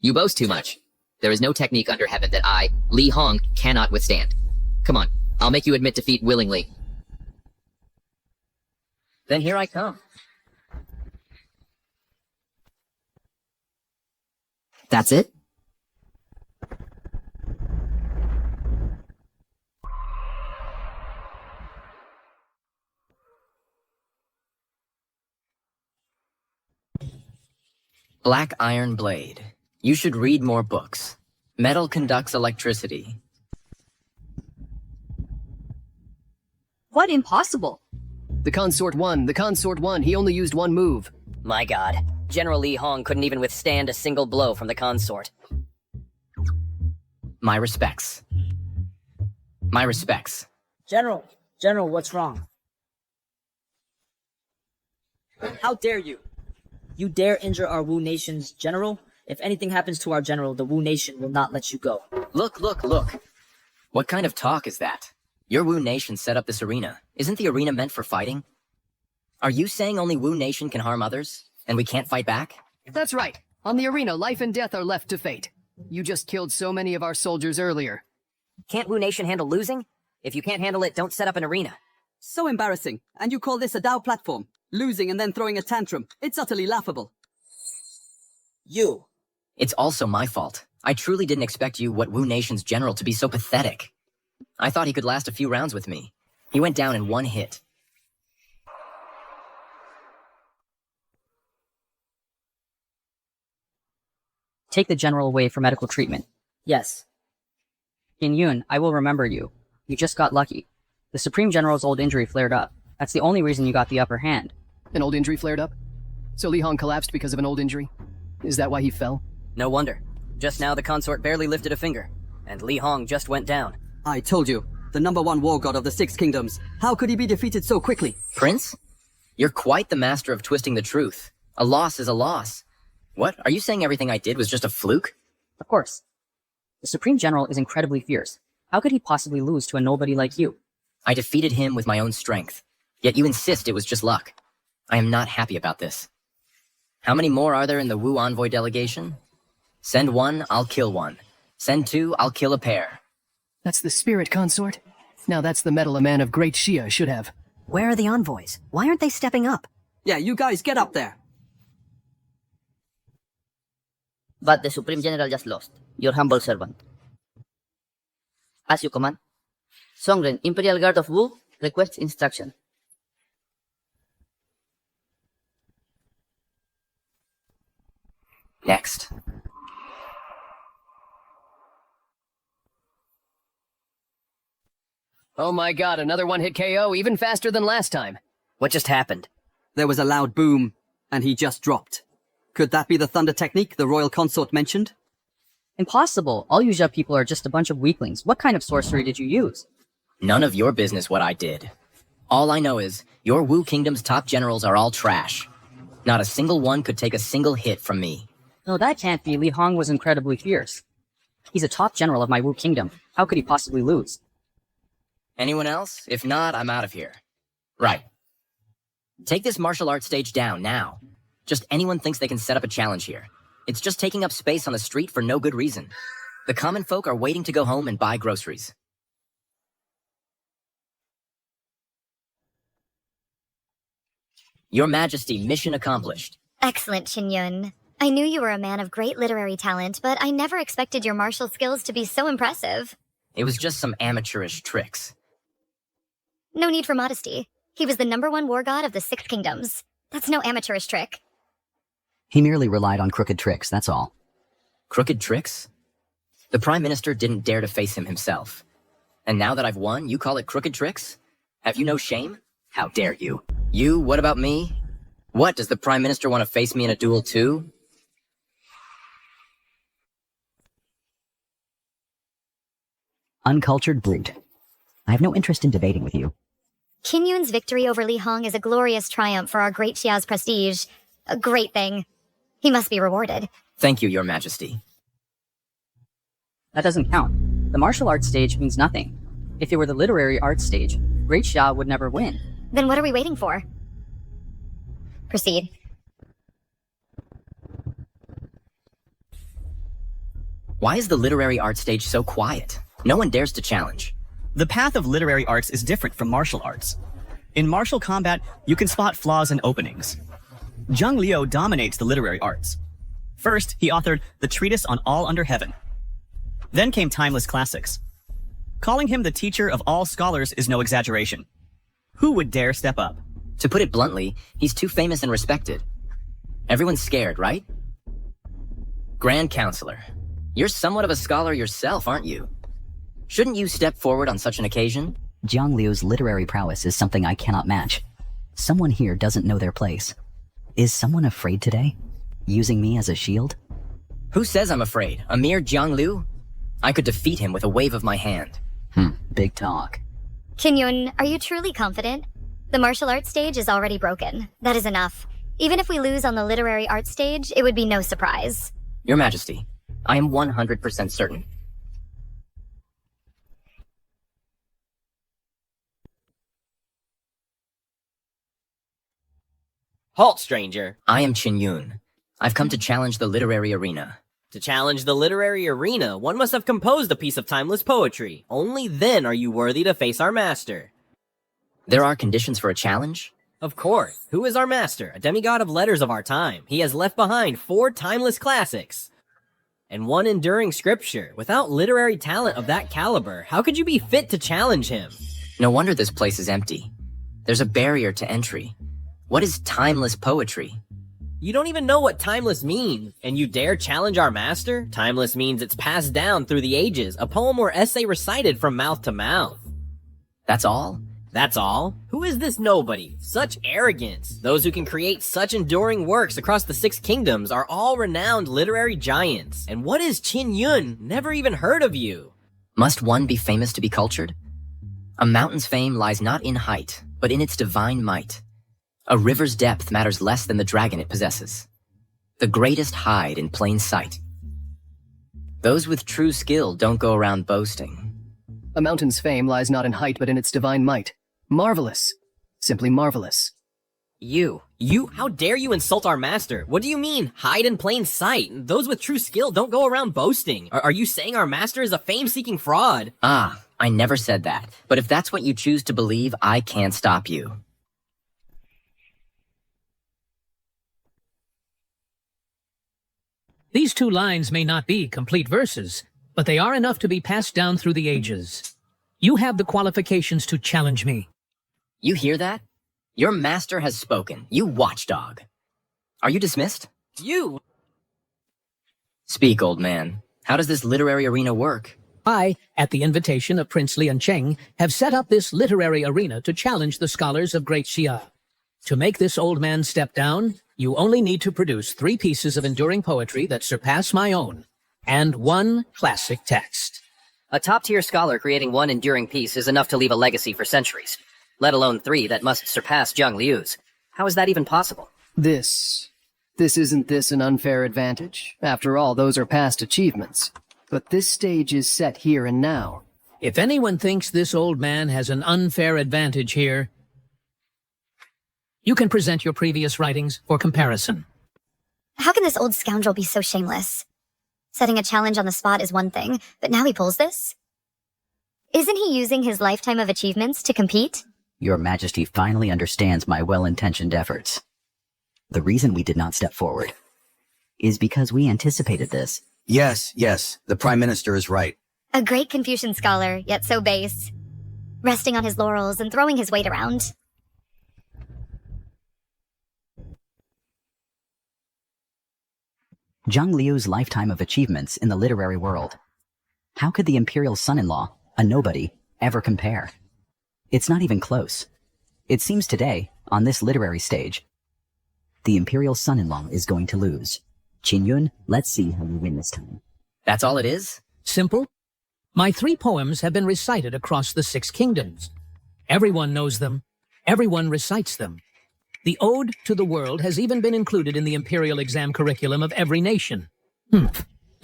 You boast too much. There is no technique under heaven that I, Li Hong, cannot withstand. Come on, I'll make you admit defeat willingly. Then here I come. That's it? Black iron blade. You should read more books. Metal conducts electricity. What? Impossible. The consort won. The consort won. He only used one move. My god. General Li Hong couldn't even withstand a single blow from the consort. My respects. My respects. General, what's wrong? How dare you? You dare injure our Wu Nation's general? If anything happens to our general, the Wu Nation will not let you go. Look. What kind of talk is that? Your Wu Nation set up this arena. Isn't the arena meant for fighting? Are you saying only Wu Nation can harm others, and we can't fight back? That's right. On the arena, life and death are left to fate. You just killed so many of our soldiers earlier. Can't Wu Nation handle losing? If you can't handle it, don't set up an arena. So embarrassing. And you call this a Dao platform? Losing and then throwing a tantrum. It's utterly laughable. You. It's also my fault. I truly didn't expect you, what Wu Nation's general, to be so pathetic. I thought he could last a few rounds with me. He went down in one hit. Take the general away for medical treatment. Yes. Qin Yun, I will remember you. You just got lucky. The Supreme General's old injury flared up. That's the only reason you got the upper hand. An old injury flared up? So Li Hong collapsed because of an old injury? Is that why he fell? No wonder. Just now the consort barely lifted a finger, and Li Hong just went down. I told you, the #1 war god of the 6 kingdoms. How could he be defeated so quickly? Prince? You're quite the master of twisting the truth. A loss is a loss. What? Are you saying everything I did was just a fluke? Of course. The Supreme General is incredibly fierce. How could he possibly lose to a nobody like you? I defeated him with my own strength. Yet you insist it was just luck. I am not happy about this. How many more are there in the Wu envoy delegation? Send one, I'll kill one. Send 2, I'll kill a pair. That's the spirit, consort. Now that's the medal a man of great Xia should have. Where are the envoys? Why aren't they stepping up? Yeah, you guys get up there. But the Supreme General just lost. Your humble servant. As you command. Songren, Imperial Guard of Wu, requests instruction. Next. Oh my god, another one-hit KO, even faster than last time. What just happened? There was a loud boom, and he just dropped. Could that be the thunder technique the royal consort mentioned? Impossible. All you Jia people are just a bunch of weaklings. What kind of sorcery did you use? None of your business what I did. All I know is, your Wu Kingdom's top generals are all trash. Not a single one could take a single hit from me. No, that can't be. Li Hong was incredibly fierce. He's a top general of my Wu Kingdom. How could he possibly lose? Anyone else? If not, I'm out of here. Right. Take this martial arts stage down now. Just anyone thinks they can set up a challenge here. It's just taking up space on the street for no good reason. The common folk are waiting to go home and buy groceries. Your Majesty, mission accomplished. Excellent, Qinyun. I knew you were a man of great literary talent, but I never expected your martial skills to be so impressive. It was just some amateurish tricks. No need for modesty. He was the #1 war god of the 6 kingdoms. That's no amateurish trick. He merely relied on crooked tricks, that's all. Crooked tricks? The Prime Minister didn't dare to face him himself. And now that I've won, you call it crooked tricks? Have you no shame? How dare you? You, what about me? What, does the Prime Minister want to face me in a duel too? Uncultured brute. I have no interest in debating with you. Qinyun's victory over Li Hong is a glorious triumph for our great Xia's prestige. A great thing. He must be rewarded. Thank you, Your Majesty. That doesn't count. The martial arts stage means nothing. If it were the literary arts stage, Great Xia would never win. Then what are we waiting for? Proceed. Why is the literary arts stage so quiet? No one dares to challenge. The path of literary arts is different from martial arts. In martial combat, you can spot flaws and openings. Zhang Liu dominates the literary arts. First, he authored the Treatise on All Under Heaven. Then came timeless classics. Calling him the teacher of all scholars is no exaggeration. Who would dare step up? To put it bluntly, he's too famous and respected. Everyone's scared, right? Grand Counselor, you're somewhat of a scholar yourself, aren't you? Shouldn't you step forward on such an occasion? Zhang Liu's literary prowess is something I cannot match. Someone here doesn't know their place. Is someone afraid today? Using me as a shield? Who says I'm afraid? A mere Zhang Liu? I could defeat him with a wave of my hand. Big talk. Qinyun, are you truly confident? The martial arts stage is already broken. That is enough. Even if we lose on the literary arts stage, it would be no surprise. Your Majesty, I am 100% certain. Halt, stranger. I am Qinyun. I've come to challenge the literary arena. To challenge the literary arena, one must have composed a piece of timeless poetry. Only then are you worthy to face our master. There are conditions for a challenge? Of course. Who is our master? A demigod of letters of our time. He has left behind 4 timeless classics and 1 enduring scripture. Without literary talent of that caliber, how could you be fit to challenge him? No wonder this place is empty. There's a barrier to entry. What is timeless poetry? You don't even know what timeless means, and you dare challenge our master? Timeless means it's passed down through the ages, a poem or essay recited from mouth to mouth. That's all? That's all? Who is this nobody? Such arrogance. Those who can create such enduring works across the 6 kingdoms are all renowned literary giants. And what is Qinyun? Never even heard of you. Must one be famous to be cultured? A mountain's fame lies not in height, but in its divine might. A river's depth matters less than the dragon it possesses. The greatest hide in plain sight. Those with true skill don't go around boasting. A mountain's fame lies not in height, but in its divine might. Marvelous. Simply marvelous. You, how dare you insult our master? What do you mean, hide in plain sight? Those with true skill don't go around boasting. Are you saying our master is a fame-seeking fraud? Ah, I never said that. But if that's what you choose to believe, I can't stop you. These 2 lines may not be complete verses, but they are enough to be passed down through the ages. You have the qualifications to challenge me. You hear that? Your master has spoken, you watchdog. Are you dismissed? You! Speak, old man. How does this literary arena work? I, at the invitation of Prince Liancheng, have set up this literary arena to challenge the scholars of Great Xia. To make this old man step down, you only need to produce 3 pieces of enduring poetry that surpass my own, and 1 classic text. A top-tier scholar creating 1 enduring piece is enough to leave a legacy for centuries, let alone 3 that must surpass Zhang Liu's. How is that even possible? Isn't this an unfair advantage? After all, those are past achievements. But this stage is set here and now. If anyone thinks this old man has an unfair advantage here, You can present your previous writings for comparison. How can this old scoundrel be so shameless? Setting a challenge on the spot is one thing, but now he pulls this? Isn't he using his lifetime of achievements to compete? Your Majesty finally understands my well-intentioned efforts. The reason we did not step forward is because we anticipated this. Yes, yes, the Prime Minister is right. A great Confucian scholar, yet so base. Resting on his laurels and throwing his weight around. Zhang Liu's lifetime of achievements in the literary world. How could the imperial son-in-law, a nobody, ever compare? It's not even close. It seems today, on this literary stage, the imperial son-in-law is going to lose. Qin Yun, let's see how you win this time. That's all it is? Simple. My 3 poems have been recited across the 6 kingdoms. Everyone knows them. Everyone recites them. The Ode to the World has even been included in the imperial exam curriculum of every nation. An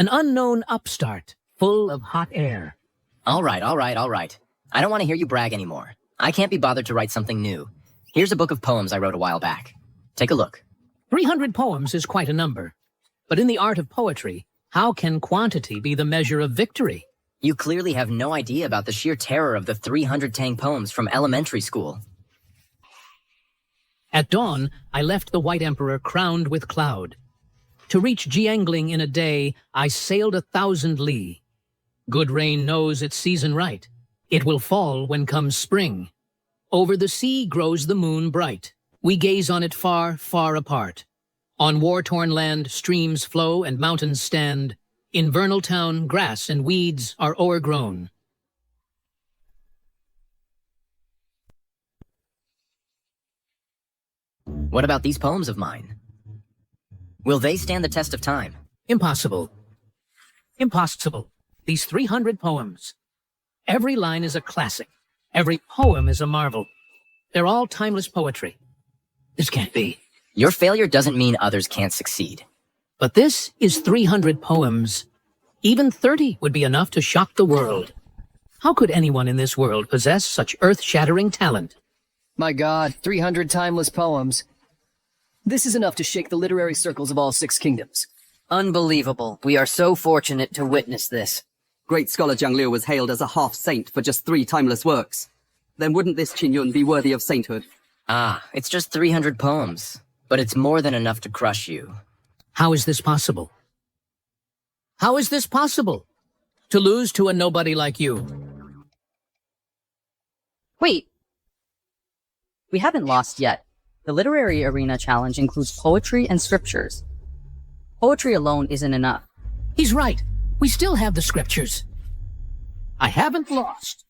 unknown upstart, full of hot air. All right. I don't want to hear you brag anymore. I can't be bothered to write something new. Here's a book of poems I wrote a while back. Take a look. 300 poems is quite a number. But in the art of poetry, how can quantity be the measure of victory? You clearly have no idea about the sheer terror of the 300 Tang poems from elementary school. At dawn, I left the White Emperor crowned with cloud. To reach Jiangling in a day, I sailed 1,000 li. Good rain knows its season right. It will fall when comes spring. Over the sea grows the moon bright. We gaze on it far, far apart. On war-torn land, streams flow and mountains stand. In vernal town, grass and weeds are o'ergrown. What about these poems of mine? Will they stand the test of time? Impossible. Impossible. These 300 poems. Every line is a classic. Every poem is a marvel. They're all timeless poetry. This can't be. Your failure doesn't mean others can't succeed. But this is 300 poems. Even 30 would be enough to shock the world. How could anyone in this world possess such earth-shattering talent? My God, 300 timeless poems. This is enough to shake the literary circles of all 6 kingdoms. Unbelievable. We are so fortunate to witness this. Great scholar Zhang Liu was hailed as a half-saint for just 3 timeless works. Then wouldn't this Qin Yun be worthy of sainthood? Ah, it's just 300 poems. But it's more than enough to crush you. How is this possible? How is this possible? To lose to a nobody like you? Wait. We haven't lost yet. The Literary Arena Challenge includes poetry and scriptures. Poetry alone isn't enough. He's right. We still have the scriptures. I haven't lost.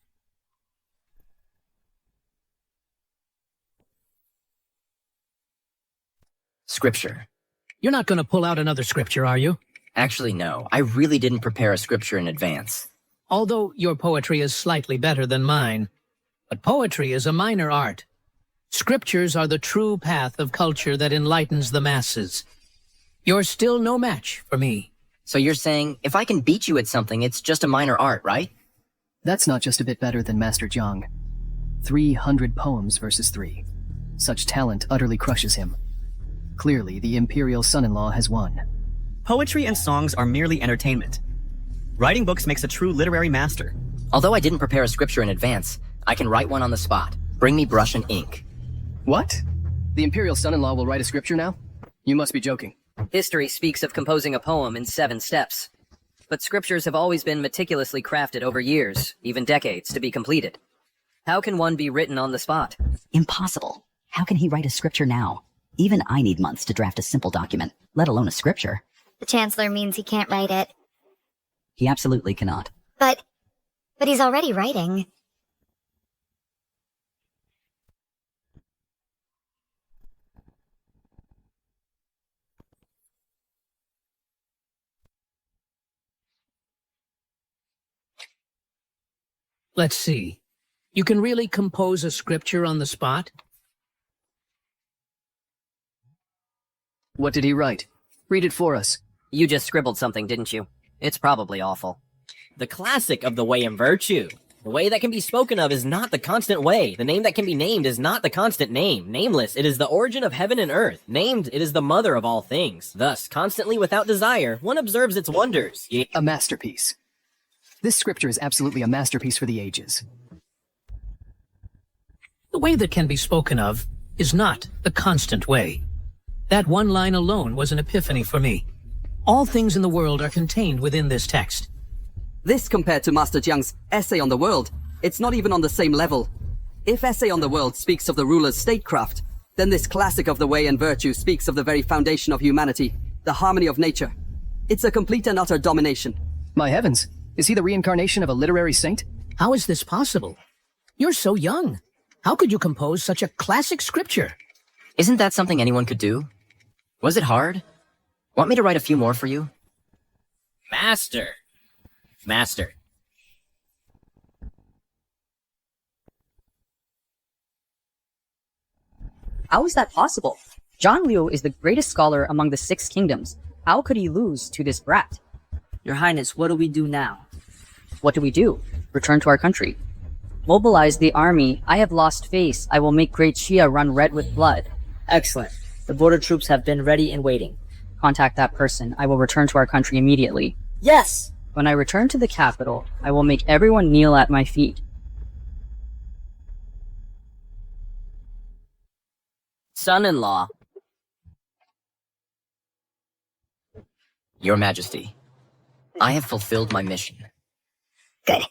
Scripture. You're not going to pull out another scripture, are you? Actually, no. I really didn't prepare a scripture in advance. Although your poetry is slightly better than mine. But poetry is a minor art. Scriptures are the true path of culture that enlightens the masses. You're still no match for me. So you're saying, if I can beat you at something, it's just a minor art, right? That's not just a bit better than Master Zhang. 300 poems versus 3. Such talent utterly crushes him. Clearly, the imperial son-in-law has won. Poetry and songs are merely entertainment. Writing books makes a true literary master. Although I didn't prepare a scripture in advance, I can write one on the spot. Bring me brush and ink. What? The imperial son-in-law will write a scripture now? You must be joking. History speaks of composing a poem in 7 steps. But scriptures have always been meticulously crafted over years, even decades, to be completed. How can one be written on the spot? Impossible. How can he write a scripture now? Even I need months to draft a simple document, let alone a scripture. The Chancellor means he can't write it. He absolutely cannot. But he's already writing. Let's see. You can really compose a scripture on the spot? What did he write? Read it for us. You just scribbled something, didn't you? It's probably awful. The classic of the way and virtue. The way that can be spoken of is not the constant way. The name that can be named is not the constant name. Nameless, it is the origin of heaven and earth. Named, it is the mother of all things. Thus, constantly without desire, one observes its wonders. A masterpiece. This scripture is absolutely a masterpiece for the ages. The way that can be spoken of is not the constant way. That one line alone was an epiphany for me. All things in the world are contained within this text. This compared to Master Jiang's essay on the world, it's not even on the same level. If essay on the world speaks of the ruler's statecraft, then this classic of the way and virtue speaks of the very foundation of humanity, the harmony of nature. It's a complete and utter domination. My heavens, is he the reincarnation of a literary saint? How is this possible? You're so young. How could you compose such a classic scripture? Isn't that something anyone could do? Was it hard? Want me to write a few more for you? Master. Master. How is that possible? Zhang Liu is the greatest scholar among the 6 kingdoms. How could he lose to this brat? Your Highness, what do we do now? What do we do? Return to our country. Mobilize the army. I have lost face. I will make Great Xia run red with blood. Excellent. The border troops have been ready and waiting. Contact that person. I will return to our country immediately. Yes! When I return to the capital, I will make everyone kneel at my feet. Son-in-law. Your Majesty, I have fulfilled my mission. Good.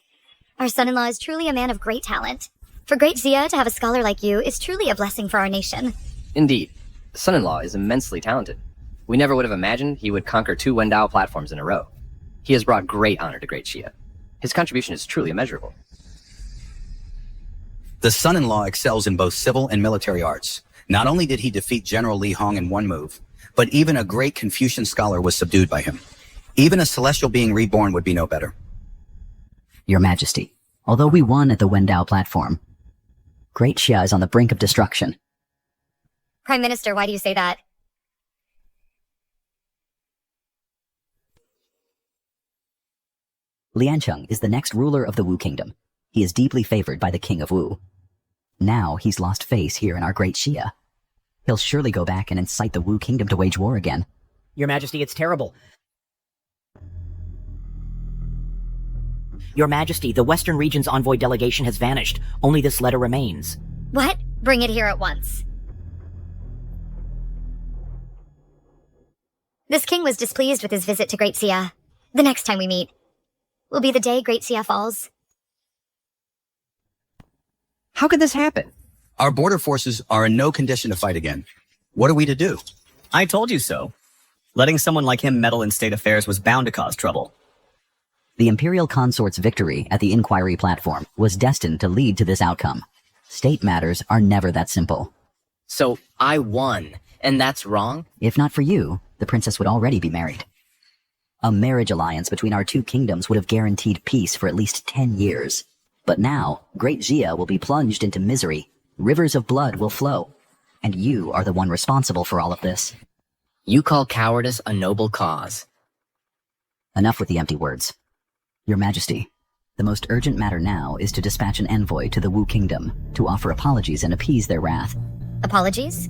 Our son-in-law is truly a man of great talent. For Great Xia to have a scholar like you is truly a blessing for our nation. Indeed. Son-in-law is immensely talented. We never would have imagined he would conquer 2 Wendao platforms in a row. He has brought great honor to Great Xia. His contribution is truly immeasurable. The son-in-law excels in both civil and military arts. Not only did he defeat General Li Hong in one move, but even a great Confucian scholar was subdued by him. Even a celestial being reborn would be no better. Your Majesty, although we won at the Wendao platform, Great Xia is on the brink of destruction. Prime Minister, why do you say that? Liancheng is the next ruler of the Wu Kingdom. He is deeply favored by the King of Wu. Now he's lost face here in our Great Xia. He'll surely go back and incite the Wu Kingdom to wage war again. Your Majesty, it's terrible. Your Majesty, the Western Region's envoy delegation has vanished. Only this letter remains. What? Bring it here at once. This king was displeased with his visit to Great Xia. The next time we meet will be the day Great Xia falls. How could this happen? Our border forces are in no condition to fight again. What are we to do? I told you so. Letting someone like him meddle in state affairs was bound to cause trouble. The Imperial Consort's victory at the inquiry platform was destined to lead to this outcome. State matters are never that simple. So I won, and that's wrong? If not for you, the princess would already be married. A marriage alliance between our 2 kingdoms would have guaranteed peace for at least 10 years. But now, Great Xia will be plunged into misery. Rivers of blood will flow. And you are the one responsible for all of this. You call cowardice a noble cause. Enough with the empty words. Your Majesty, the most urgent matter now is to dispatch an envoy to the Wu Kingdom to offer apologies and appease their wrath. Apologies?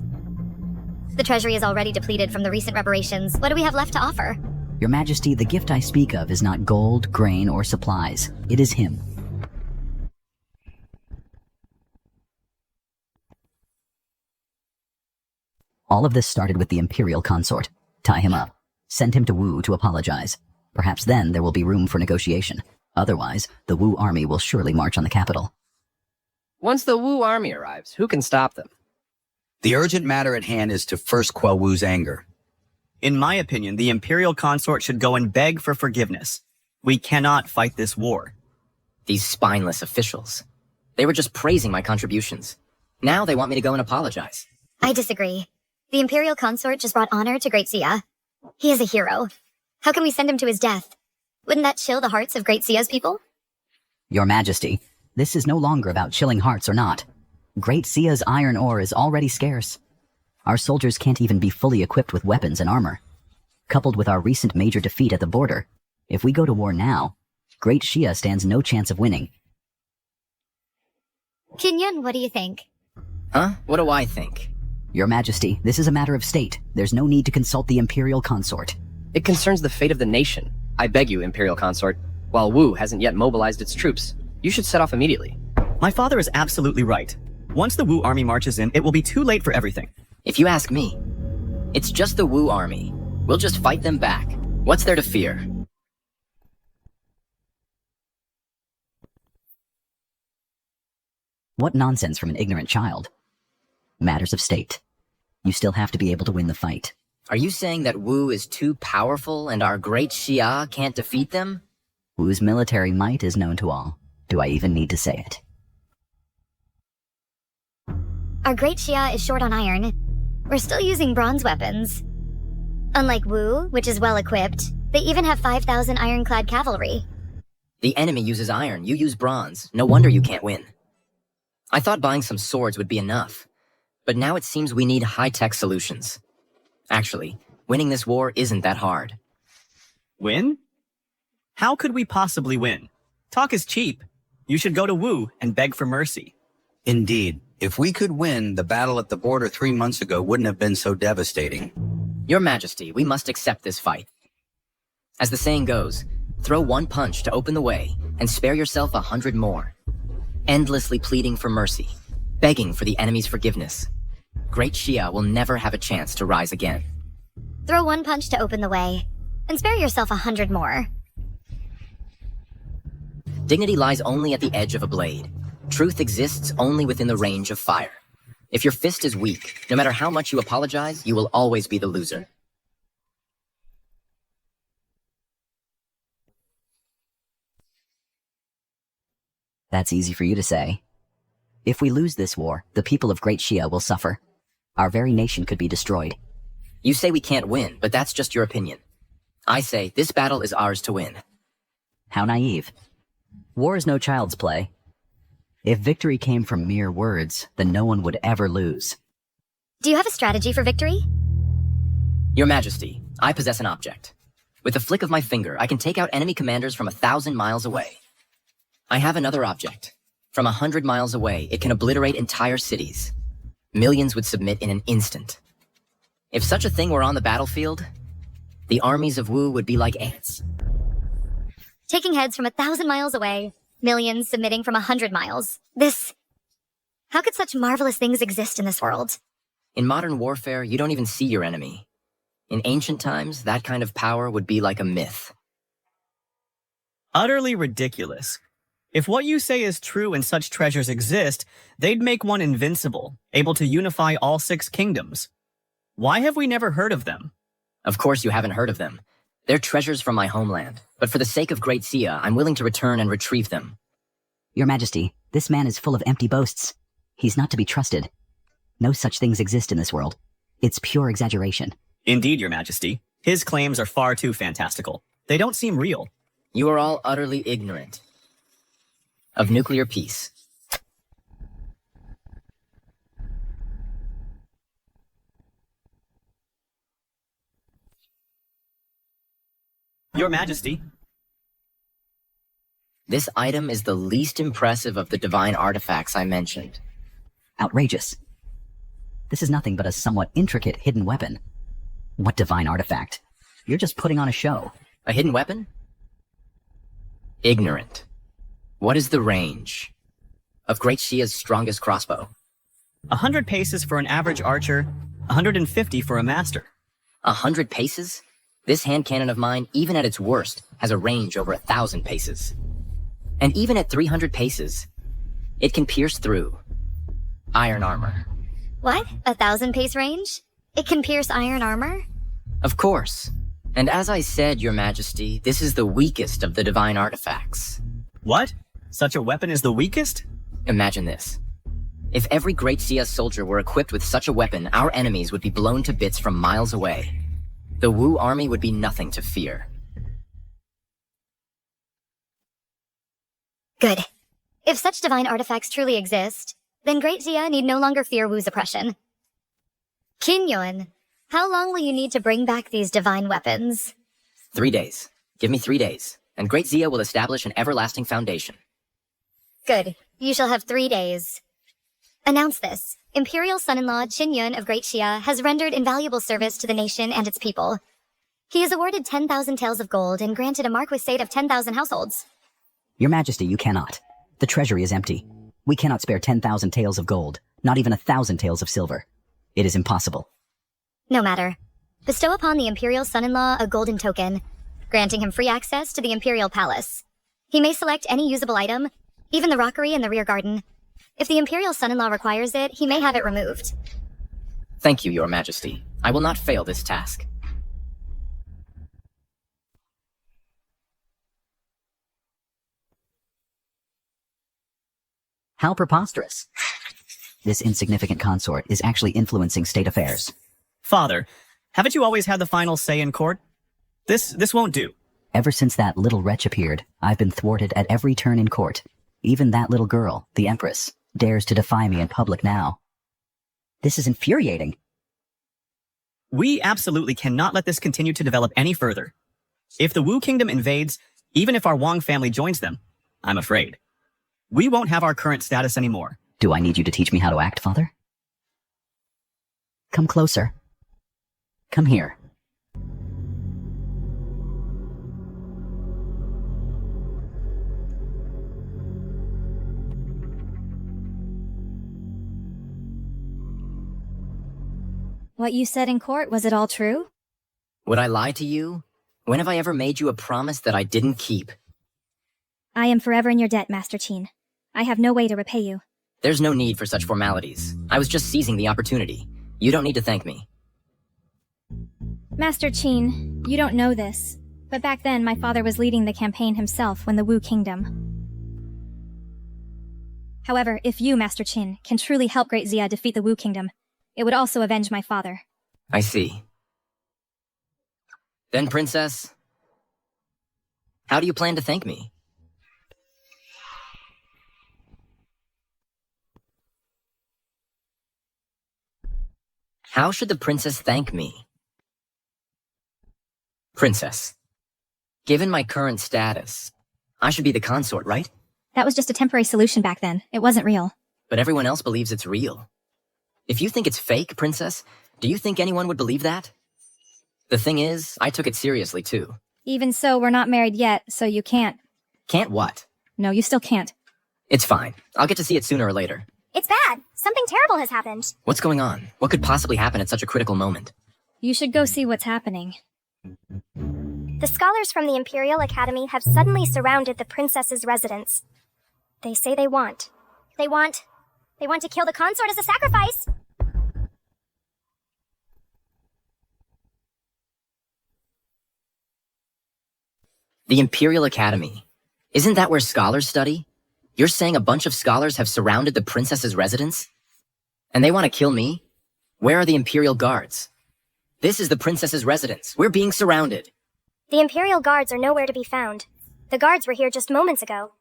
The treasury is already depleted from the recent reparations. What do we have left to offer? Your Majesty, the gift I speak of is not gold, grain, or supplies. It is him. All of this started with the Imperial Consort. Tie him up. Send him to Wu to apologize. Perhaps then there will be room for negotiation. Otherwise, the Wu army will surely march on the capital. Once the Wu army arrives, who can stop them? The urgent matter at hand is to first quell Wu's anger. In my opinion, the Imperial Consort should go and beg for forgiveness. We cannot fight this war. These spineless officials. They were just praising my contributions. Now they want me to go and apologize. I disagree. The Imperial Consort just brought honor to Great Xia. He is a hero. How can we send him to his death? Wouldn't that chill the hearts of Great Xia's people? Your Majesty, this is no longer about chilling hearts or not. Great Xia's iron ore is already scarce. Our soldiers can't even be fully equipped with weapons and armor. Coupled with our recent major defeat at the border, if we go to war now, Great Xia stands no chance of winning. Kinyon, what do you think? Huh? What do I think? Your Majesty, this is a matter of state. There's no need to consult the Imperial Consort. It concerns the fate of the nation. I beg you, Imperial Consort. While Wu hasn't yet mobilized its troops, you should set off immediately. My father is absolutely right. Once the Wu army marches in, it will be too late for everything. If you ask me, it's just the Wu army. We'll just fight them back. What's there to fear? What nonsense from an ignorant child. Matters of state. You still have to be able to win the fight. Are you saying that Wu is too powerful and our great Xia can't defeat them? Wu's military might is known to all. Do I even need to say it? Our great Xia is short on iron. We're still using bronze weapons. Unlike Wu, which is well equipped, they even have 5,000 ironclad cavalry. The enemy uses iron, you use bronze. No wonder you can't win. I thought buying some swords would be enough, but now it seems we need high-tech solutions. Actually, winning this war isn't that hard. Win? How could we possibly win? Talk is cheap. You should go to Wu and beg for mercy. Indeed. If we could win, the battle at the border 3 months ago wouldn't have been so devastating. Your Majesty, we must accept this fight. As the saying goes, throw one punch to open the way and spare yourself 100 more. Endlessly pleading for mercy, begging for the enemy's forgiveness. Great Xia will never have a chance to rise again. Throw one punch to open the way, and spare yourself 100 more. Dignity lies only at the edge of a blade. Truth exists only within the range of fire. If your fist is weak, no matter how much you apologize, you will always be the loser. That's easy for you to say. If we lose this war, the people of Great Xia will suffer. Our very nation could be destroyed. You say we can't win, but that's just your opinion. I say this battle is ours to win. How naive. War is no child's play. If victory came from mere words, then no one would ever lose. Do you have a strategy for victory? Your Majesty, I possess an object. With a flick of my finger, I can take out enemy commanders from 1,000 miles away. I have another object. From 100 miles away, it can obliterate entire cities. Millions would submit in an instant. If such a thing were on the battlefield, the armies of Wu would be like ants. Taking heads from 1,000 miles away, millions submitting from 100 miles. How could such marvelous things exist in this world? In modern warfare, you don't even see your enemy. In ancient times, that kind of power would be like a myth. Utterly ridiculous. If what you say is true and such treasures exist, they'd make one invincible, able to unify all 6 kingdoms. Why have we never heard of them? Of course you haven't heard of them. They're treasures from my homeland, but for the sake of Great Xia, I'm willing to return and retrieve them. Your Majesty, this man is full of empty boasts. He's not to be trusted. No such things exist in this world. It's pure exaggeration. Indeed, Your Majesty. His claims are far too fantastical. They don't seem real. You are all utterly ignorant of nuclear peace. Your Majesty. This item is the least impressive of the divine artifacts I mentioned. Outrageous. This is nothing but a somewhat intricate hidden weapon. What divine artifact? You're just putting on a show. A hidden weapon? Ignorant. What is the range of Great Xia's strongest crossbow? 100 paces for an average archer, 150 for a master. 100 paces? This hand cannon of mine, even at its worst, has a range over 1,000 paces. And even at 300 paces, it can pierce through iron armor. What? 1,000 pace range? It can pierce iron armor? Of course. And as I said, Your Majesty, this is the weakest of the divine artifacts. What? Such a weapon is the weakest? Imagine this. If every Great Xia soldier were equipped with such a weapon, our enemies would be blown to bits from miles away. The Wu army would be nothing to fear. Good. If such divine artifacts truly exist, then Great Xia need no longer fear Wu's oppression. Kinyon, how long will you need to bring back these divine weapons? 3 days. Give me 3 days, and Great Xia will establish an everlasting foundation. Good. You shall have 3 days. Announce this. Imperial son-in-law Qin Yun of Great Xia has rendered invaluable service to the nation and its people. He is awarded 10,000 taels of gold and granted a marquisate of 10,000 households. Your Majesty, you cannot. The treasury is empty. We cannot spare 10,000 taels of gold, not even 1,000 taels of silver. It is impossible. No matter. Bestow upon the Imperial son-in-law a golden token, granting him free access to the Imperial Palace. He may select any usable item, even the rockery in the rear garden. If the Imperial son-in-law requires it, he may have it removed. Thank you, Your Majesty. I will not fail this task. How preposterous. This insignificant consort is actually influencing state affairs. Father, haven't you always had the final say in court? This won't do. Ever since that little wretch appeared, I've been thwarted at every turn in court. Even that little girl, the Empress, dares to defy me in public now. This is infuriating. We absolutely cannot let this continue to develop any further. If the Wu Kingdom invades, even if our Wang family joins them, I'm afraid, we won't have our current status anymore. Do I need you to teach me how to act, Father? Come closer. Come here. What you said in court, was it all true? Would I lie to you? When have I ever made you a promise that I didn't keep? I am forever in your debt, Master Qin. I have no way to repay you. There's no need for such formalities. I was just seizing the opportunity. You don't need to thank me. Master Qin, you don't know this, but back then my father was leading the campaign himself when the Wu Kingdom. However, if you, Master Qin, can truly help Great Xia defeat the Wu Kingdom, it would also avenge my father. I see. Then, Princess, how do you plan to thank me? How should the princess thank me? Princess, given my current status, I should be the consort, right? That was just a temporary solution back then. It wasn't real. But everyone else believes it's real. If you think it's fake, Princess, do you think anyone would believe that? The thing is, I took it seriously too. Even so, we're not married yet, so you can't. Can't what? No, you still can't. It's fine. I'll get to see it sooner or later. It's bad. Something terrible has happened. What's going on? What could possibly happen at such a critical moment? You should go see what's happening. The scholars from the Imperial Academy have suddenly surrounded the princess's residence. They say they want to kill the consort as a sacrifice. The Imperial Academy. Isn't that where scholars study? You're saying a bunch of scholars have surrounded the princess's residence? And they want to kill me? Where are the Imperial Guards? This is the princess's residence. We're being surrounded. The Imperial Guards are nowhere to be found. The guards were here just moments ago.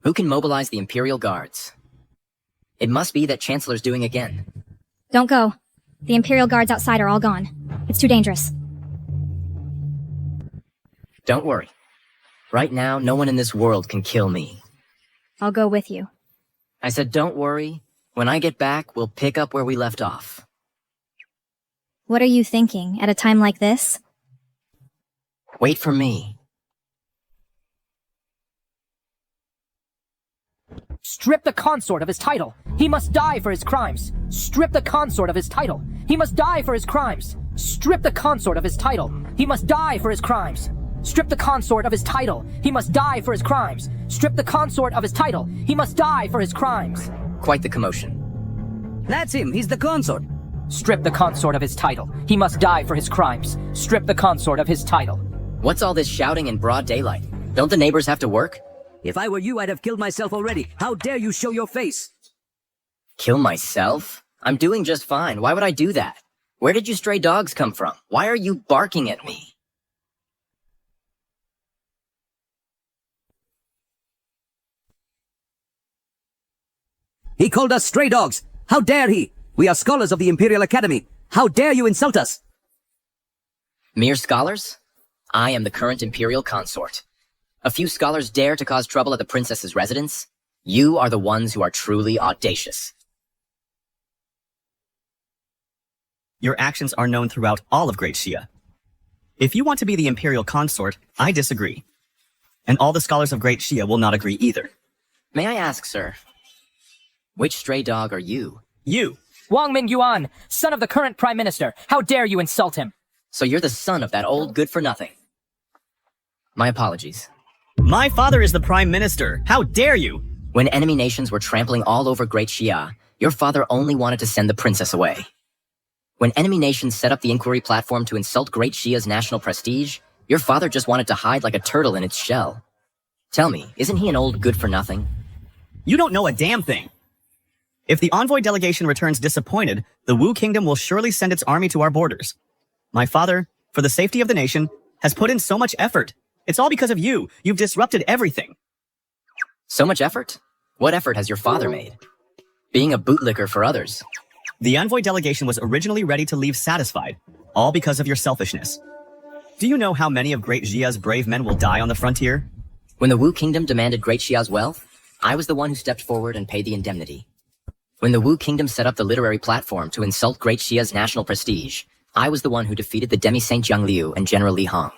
Who can mobilize the Imperial Guards? It must be that Chancellor's doing again. Don't go. The Imperial Guards outside are all gone. It's too dangerous. Don't worry. Right now, no one in this world can kill me. I'll go with you. I said don't worry. When I get back, we'll pick up where we left off. What are you thinking at a time like this? Wait for me. Strip the consort of his title. He must die for his crimes. Strip the consort of his title. He must die for his crimes. Strip the consort of his title. He must die for his crimes. Strip the consort of his title. He must die for his crimes. Strip the consort of his title. He must die for his crimes. Quite the commotion. That's him. He's the consort. Strip the consort of his title. He must die for his crimes. Strip the consort of his title. What's all this shouting in broad daylight? Don't the neighbors have to work? If I were you, I'd have killed myself already. How dare you show your face? Kill myself? I'm doing just fine. Why would I do that? Where did you stray dogs come from? Why are you barking at me? He called us stray dogs. How dare he? We are scholars of the Imperial Academy. How dare you insult us? Mere scholars? I am the current Imperial consort. A few scholars dare to cause trouble at the princess's residence? You are the ones who are truly audacious. Your actions are known throughout all of Great Xia. If you want to be the imperial consort, I disagree. And all the scholars of Great Xia will not agree either. May I ask, sir, which stray dog are you? You! Wang Mingyuan, son of the current Prime Minister. How dare you insult him? So you're the son of that old good-for-nothing. My apologies. My father is the Prime Minister. How dare you? When enemy nations were trampling all over Great Xia, your father only wanted to send the princess away. When enemy nations set up the inquiry platform to insult Great Xia's national prestige, your father just wanted to hide like a turtle in its shell. Tell me, isn't he an old good-for-nothing? You don't know a damn thing. If the envoy delegation returns disappointed, the Wu Kingdom will surely send its army to our borders. My father, for the safety of the nation, has put in so much effort. It's all because of you. You've disrupted everything. So much effort? What effort has your father made? Being a bootlicker for others. The envoy delegation was originally ready to leave satisfied, all because of your selfishness. Do you know how many of Great Xia's brave men will die on the frontier? When the Wu Kingdom demanded Great Xia's wealth, I was the one who stepped forward and paid the indemnity. When the Wu Kingdom set up the literary platform to insult Great Xia's national prestige, I was the one who defeated the demi-saint Jiang Liu and General Li Hong.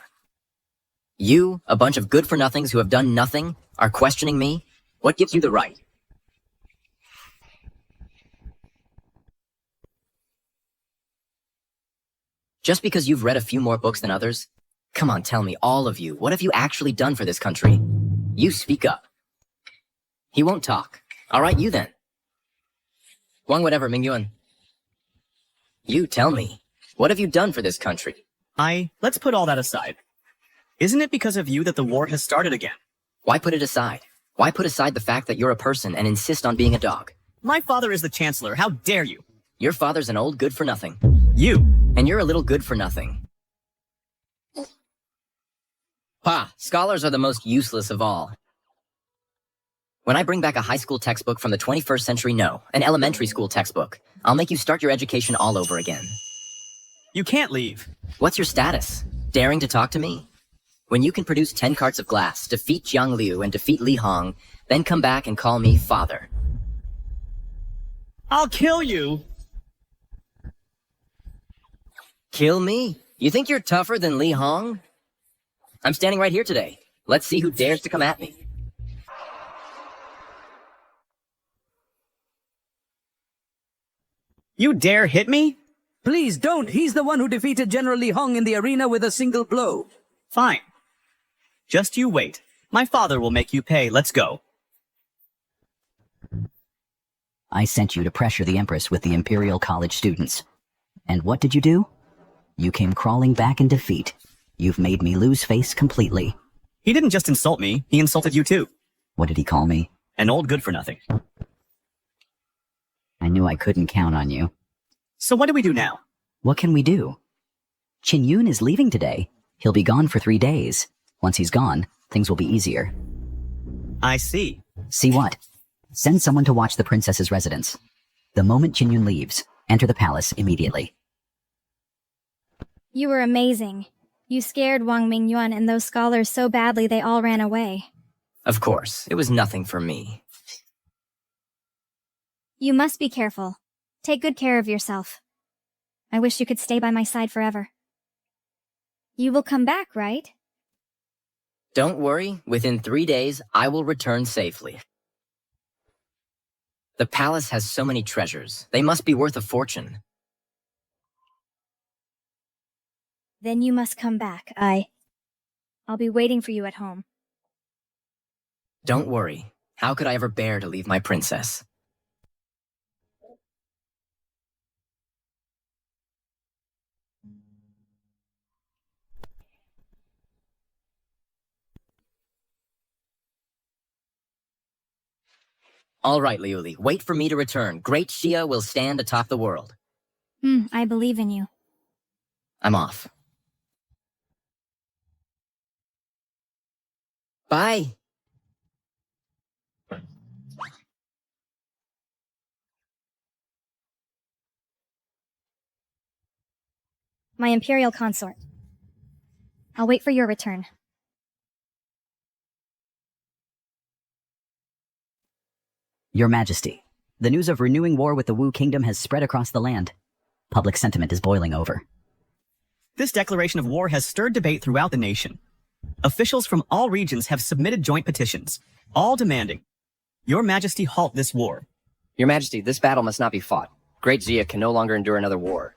You, a bunch of good-for-nothings who have done nothing, are questioning me? What gives you the right? Just because you've read a few more books than others? Come on, tell me, all of you, what have you actually done for this country? You speak up. He won't talk. All right, you then. Wang whatever, Mingyuan. You tell me, what have you done for this country? Let's put all that aside. Isn't it because of you that the war has started again? Why put it aside? Why put aside the fact that you're a person and insist on being a dog? My father is the chancellor. How dare you? Your father's an old good-for-nothing. You. And you're a little good-for-nothing. Ha! Scholars are the most useless of all. When I bring back a high school textbook from the 21st century, no, an elementary school textbook, I'll make you start your education all over again. You can't leave. What's your status? Daring to talk to me? When you can produce 10 carts of glass, defeat Jiang Liu, and defeat Li Hong, then come back and call me father. I'll kill you! Kill me? You think you're tougher than Li Hong? I'm standing right here today. Let's see who dares to come at me. You dare hit me? Please don't. He's the one who defeated General Li Hong in the arena with a single blow. Fine. Just you wait. My father will make you pay. Let's go. I sent you to pressure the Empress with the Imperial College students. And what did you do? You came crawling back in defeat. You've made me lose face completely. He didn't just insult me, he insulted you too. What did he call me? An old good-for-nothing. I knew I couldn't count on you. So what do we do now? What can we do? Qin Yun is leaving today. He'll be gone for 3 days. Once he's gone, things will be easier. I see. See what? Send someone to watch the princess's residence. The moment Qin Yun leaves, enter the palace immediately. You were amazing. You scared Wang Mingyuan and those scholars so badly they all ran away. Of course, it was nothing for me. You must be careful. Take good care of yourself. I wish you could stay by my side forever. You will come back, right? Don't worry, within 3 days, I will return safely. The palace has so many treasures. They must be worth a fortune. Then you must come back. I'll be waiting for you at home. Don't worry. How could I ever bear to leave my princess? All right, Liuli, wait for me to return. Great Xia will stand atop the world. I believe in you. I'm off. Bye. My Imperial Consort. I'll wait for your return. Your Majesty, the news of renewing war with the Wu Kingdom has spread across the land. Public sentiment is boiling over. This declaration of war has stirred debate throughout the nation. Officials from all regions have submitted joint petitions, all demanding, Your Majesty halt this war. Your Majesty, this battle must not be fought. Great Xia can no longer endure another war.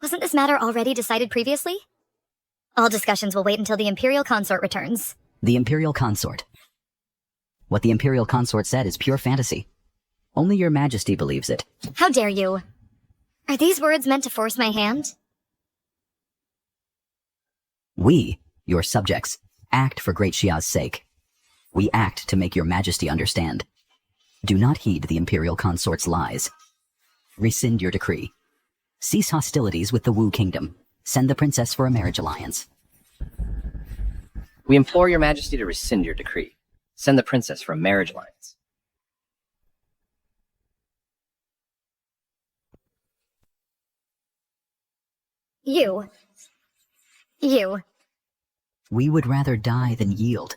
Wasn't this matter already decided previously? All discussions will wait until the Imperial Consort returns. The Imperial Consort. What the Imperial Consort said is pure fantasy. Only Your Majesty believes it. How dare you? Are these words meant to force my hand? We, your subjects, act for Great Xia's sake. We act to make Your Majesty understand. Do not heed the Imperial Consort's lies. Rescind your decree. Cease hostilities with the Wu Kingdom. Send the princess for a marriage alliance. We implore Your Majesty to rescind your decree. Send the princess for a marriage alliance. You. We would rather die than yield.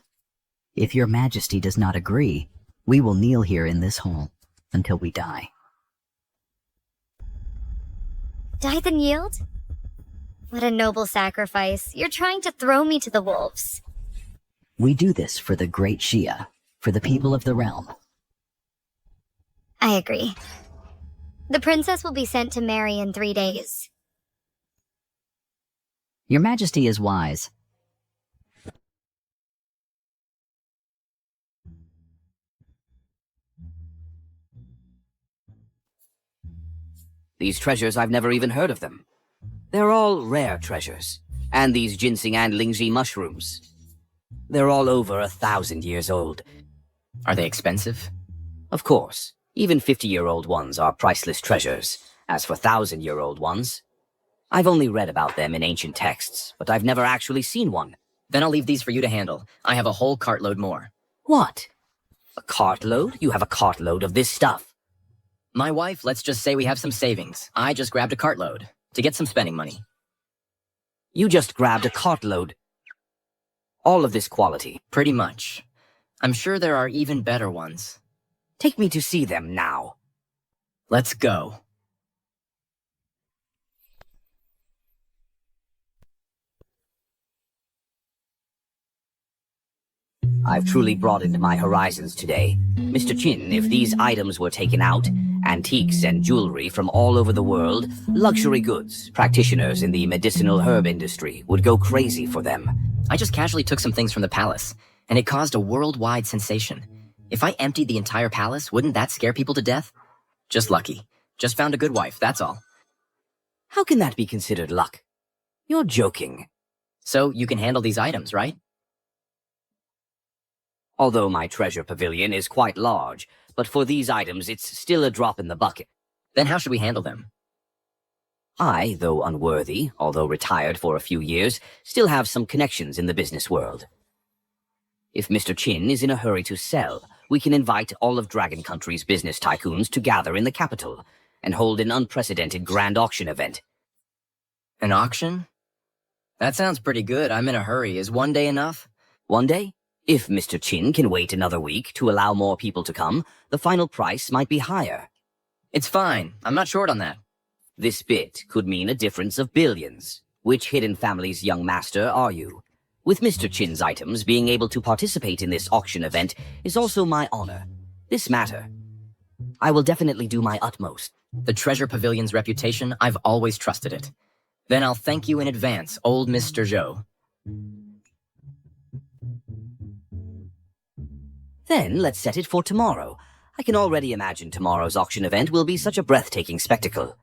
If Your Majesty does not agree, we will kneel here in this hall until we die. Die than yield? What a noble sacrifice. You're trying to throw me to the wolves. We do this for the Great Xia, for the people of the realm. I agree. The princess will be sent to marry in 3 days. Your Majesty is wise. These treasures, I've never even heard of them. They're all rare treasures. And these ginseng and lingzhi mushrooms. They're all over 1,000 years old. Are they expensive? Of course. Even 50-year-old ones are priceless treasures. As for 1,000-year-old ones, I've only read about them in ancient texts, but I've never actually seen one. Then I'll leave these for you to handle. I have a whole cartload more. What? A cartload? You have a cartload of this stuff. My wife, let's just say we have some savings. I just grabbed a cartload to get some spending money. You just grabbed a cartload. All of this quality. Pretty much. I'm sure there are even better ones. Take me to see them now. Let's go. I've truly broadened my horizons today. Mr. Chin, if these items were taken out, antiques and jewelry from all over the world, luxury goods, practitioners in the medicinal herb industry would go crazy for them. I just casually took some things from the palace, and it caused a worldwide sensation. If I emptied the entire palace, wouldn't that scare people to death? Just lucky. Just found a good wife, that's all. How can that be considered luck? You're joking. So you can handle these items, right? Although my treasure pavilion is quite large, but for these items it's still a drop in the bucket. Then how should we handle them? I, though unworthy, although retired for a few years, still have some connections in the business world. If Mr. Chin is in a hurry to sell, we can invite all of Dragon Country's business tycoons to gather in the capital and hold an unprecedented grand auction event. An auction? That sounds pretty good. I'm in a hurry. Is 1 day enough? 1 day? If Mr. Chin can wait another week to allow more people to come, the final price might be higher. It's fine. I'm not short on that. This bit could mean a difference of billions. Which hidden family's young master are you? With Mr. Chin's items, being able to participate in this auction event is also my honor. This matter. I will definitely do my utmost. The Treasure Pavilion's reputation, I've always trusted it. Then I'll thank you in advance, old Mr. Zhou. Then let's set it for tomorrow. I can already imagine tomorrow's auction event will be such a breathtaking spectacle.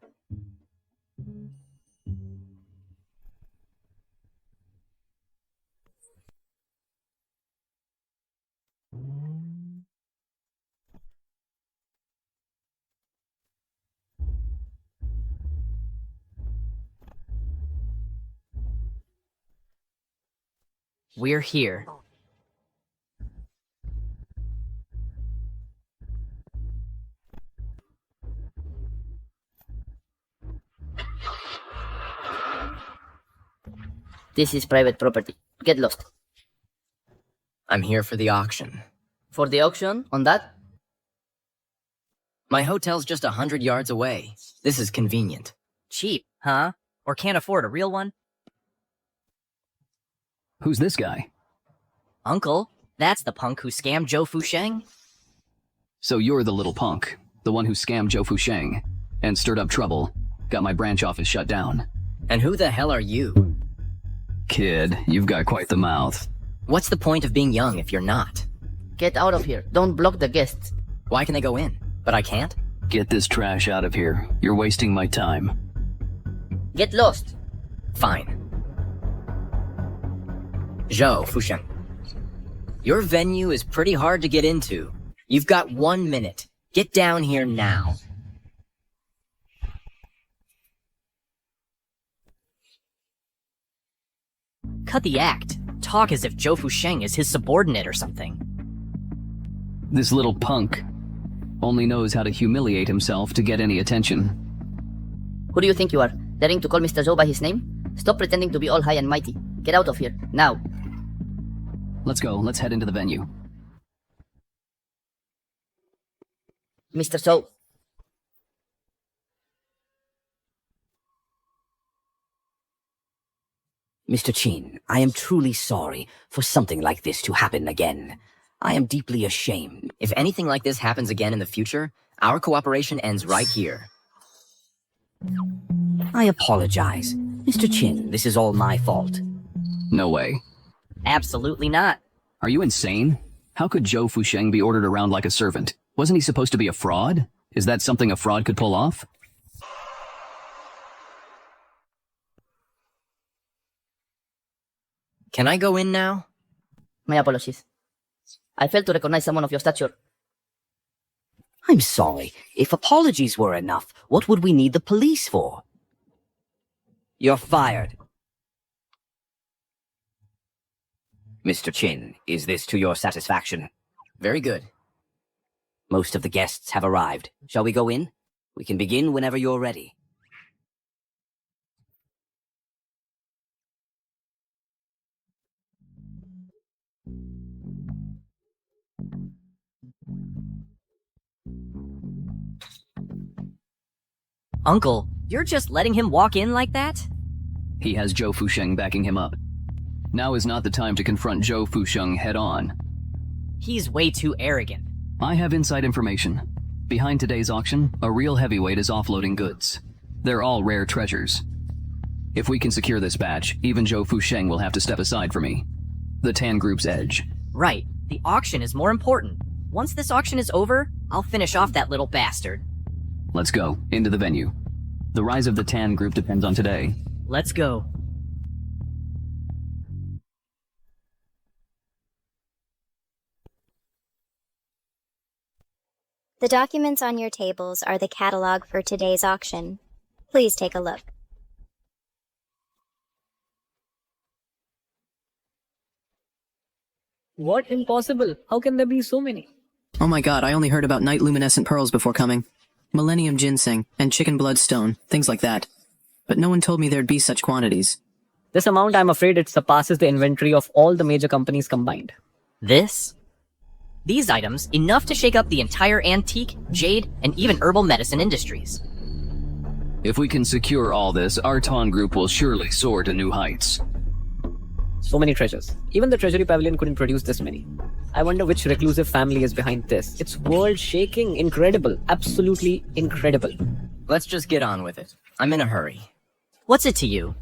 We're here. This is private property. Get lost. I'm here for the auction. For the auction, on that? My hotel's just 100 yards away. This is convenient. Cheap, huh? Or can't afford a real one? Who's this guy? Uncle, that's the punk who scammed Zhou Fusheng. So you're the little punk, the one who scammed Zhou Fusheng and stirred up trouble, got my branch office shut down. And who the hell are you? Kid, you've got quite the mouth. What's the point of being young if you're not? Get out of here. Don't block the guests. Why can they go in, but I can't? Get this trash out of here. You're wasting my time. Get lost. Fine. Zhou Fusheng. Your venue is pretty hard to get into. You've got 1 minute. Get down here now. Cut the act. Talk as if Zhou Fusheng is his subordinate or something. This little punk only knows how to humiliate himself to get any attention. Who do you think you are? Daring to call Mr. Zhou by his name? Stop pretending to be all high and mighty. Get out of here, now. Let's go. Let's head into the venue. Mr. Zhou. Mr. Qin, I am truly sorry for something like this to happen again. I am deeply ashamed. If anything like this happens again in the future, our cooperation ends right here. I apologize. Mr. Qin, this is all my fault. No way. Absolutely not. Are you insane? How could Zhou Fusheng be ordered around like a servant? Wasn't he supposed to be a fraud? Is that something a fraud could pull off? Can I go in now? My apologies. I failed to recognize someone of your stature. I'm sorry. If apologies were enough, what would we need the police for? You're fired. Mr. Qin, is this to your satisfaction? Very good. Most of the guests have arrived. Shall we go in? We can begin whenever you're ready. Uncle, you're just letting him walk in like that? He has Zhou Fusheng backing him up. Now is not the time to confront Zhou Fusheng head-on. He's way too arrogant. I have inside information. Behind today's auction, a real heavyweight is offloading goods. They're all rare treasures. If we can secure this batch, even Zhou Fusheng will have to step aside for me. The Tan Group's edge. Right. The auction is more important. Once this auction is over, I'll finish off that little bastard. Let's go, into the venue. The rise of the Tan Group depends on today. Let's go. The documents on your tables are the catalog for today's auction. Please take a look. What? Impossible? How can there be so many? Oh my god, I only heard about night luminescent pearls before coming. Millennium ginseng, and chicken blood stone, things like that. But no one told me there'd be such quantities. This amount, I'm afraid it surpasses the inventory of all the major companies combined. This? These items, enough to shake up the entire antique, jade, and even herbal medicine industries. If we can secure all this, our Tan Group will surely soar to new heights. So many treasures. Even the Treasury Pavilion couldn't produce this many. I wonder which reclusive family is behind this. It's world-shaking, incredible, absolutely incredible. Let's just get on with it. I'm in a hurry. What's it to you?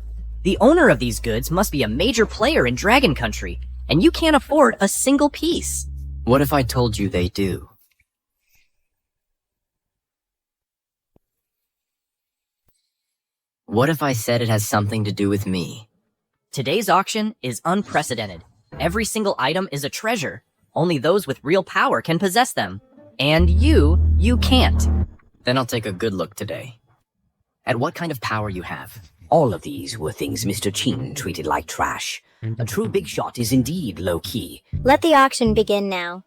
The owner of these goods must be a major player in Dragon Country, and you can't afford a single piece. What if I told you they do? What if I said it has something to do with me? Today's auction is unprecedented. Every single item is a treasure. Only those with real power can possess them. And you can't. Then I'll take a good look today. At what kind of power you have? All of these were things Mr. Qin treated like trash. A true big shot is indeed low-key. Let the auction begin now.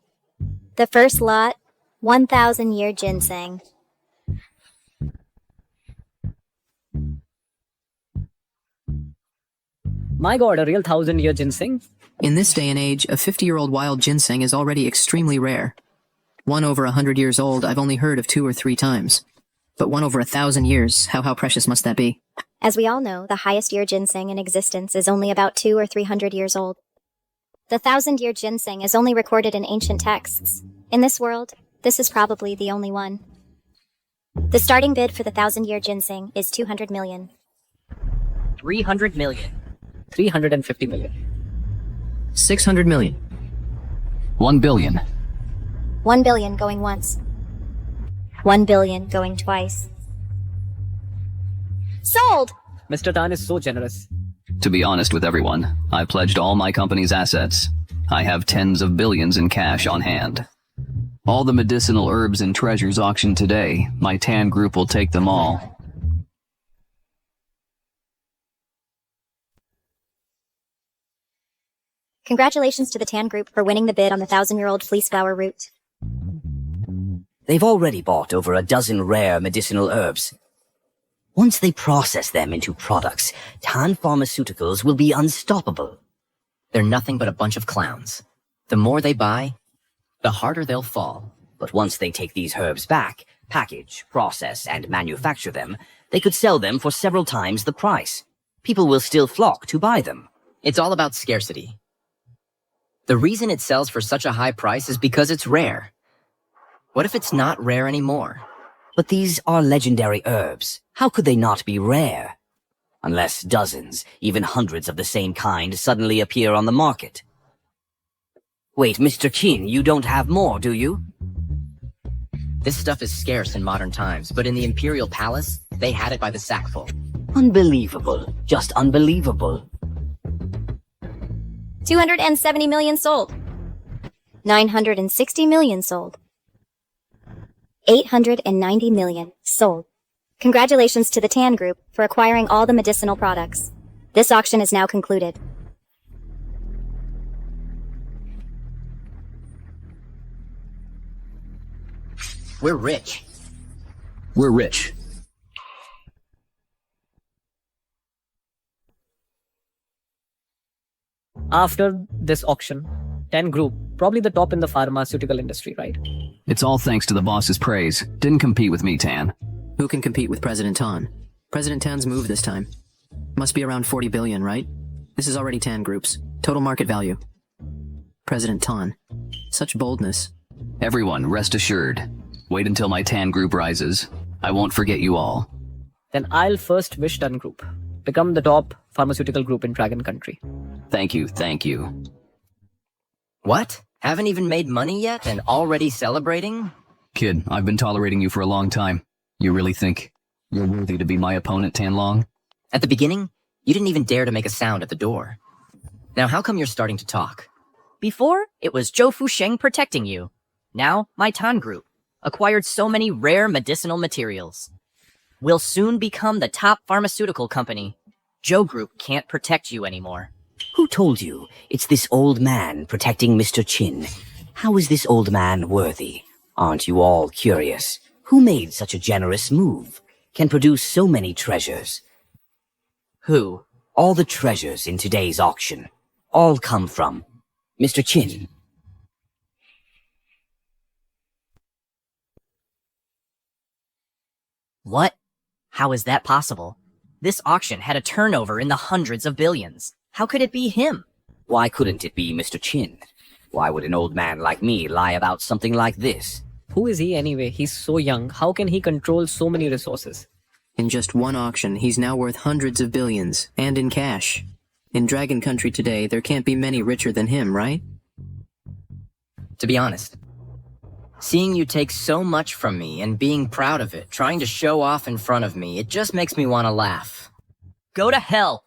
The first lot, 1,000-year ginseng. My god, a real 1,000-year ginseng? In this day and age, a 50-year-old wild ginseng is already extremely rare. One over 100 years old I've only heard of 2 or 3 times. But one over 1,000 years, how precious must that be? As we all know, the highest year ginseng in existence is only about 200 or 300 years old. The 1,000-year ginseng is only recorded in ancient texts. In this world, this is probably the only one. The starting bid for the 1,000-year ginseng is 200 million. 300 million. 350 million. 600 million. 1 billion. 1 billion going once. 1 billion going twice. Sold! Mr. Tan is so generous. To be honest with everyone, I pledged all my company's assets. I have tens of billions in cash on hand. All the medicinal herbs and treasures auctioned today, my Tan group will take them all. Congratulations to the Tan Group for winning the bid on the 1,000-year-old fleece flower root. They've already bought over a dozen rare medicinal herbs. Once they process them into products, Tan Pharmaceuticals will be unstoppable. They're nothing but a bunch of clowns. The more they buy, the harder they'll fall. But once they take these herbs back, package, process, and manufacture them, they could sell them for several times the price. People will still flock to buy them. It's all about scarcity. The reason it sells for such a high price is because it's rare. What if it's not rare anymore? But these are legendary herbs. How could they not be rare? Unless dozens, even hundreds of the same kind suddenly appear on the market. Wait, Mr. Qin, you don't have more, do you? This stuff is scarce in modern times, but in the Imperial Palace, they had it by the sackful. Unbelievable. Just unbelievable. 270 million sold. 960 million sold. 890 million sold. Congratulations to the Tan Group for acquiring all the medicinal products. This auction is now concluded. We're rich. We're rich. After this auction, Tan Group, probably the top in the pharmaceutical industry, right? It's all thanks to the boss's praise. Didn't compete with me, Tan. Who can compete with President Tan? President Tan's move this time. Must be around 40 billion, right? This is already Tan Group's total market value. President Tan. Such boldness. Everyone, rest assured. Wait until my Tan Group rises. I won't forget you all. Then I'll first wish Tan Group become the top pharmaceutical group in Dragon Country. Thank you, thank you. What? Haven't even made money yet and already celebrating? Kid, I've been tolerating you for a long time. You really think you're worthy to be my opponent, Tanlong? At the beginning, you didn't even dare to make a sound at the door. Now how come you're starting to talk? Before, it was Zhou Fusheng protecting you. Now, my Tan Group acquired so many rare medicinal materials. We'll soon become the top pharmaceutical company. Zhou Group can't protect you anymore. Who told you? It's this old man protecting Mr. Qin. How is this old man worthy? Aren't you all curious? Who made such a generous move? Can produce so many treasures? Who? All the treasures in today's auction. All come from Mr. Qin. What? How is that possible? This auction had a turnover in the hundreds of billions. How could it be him? Why couldn't it be Mr. Qin? Why would an old man like me lie about something like this? Who is he anyway? He's so young. How can he control so many resources? In just one auction, he's now worth hundreds of billions, and in cash. In Dragon Country today, there can't be many richer than him, right? To be honest, seeing you take so much from me and being proud of it, trying to show off in front of me, it just makes me want to laugh. Go to hell!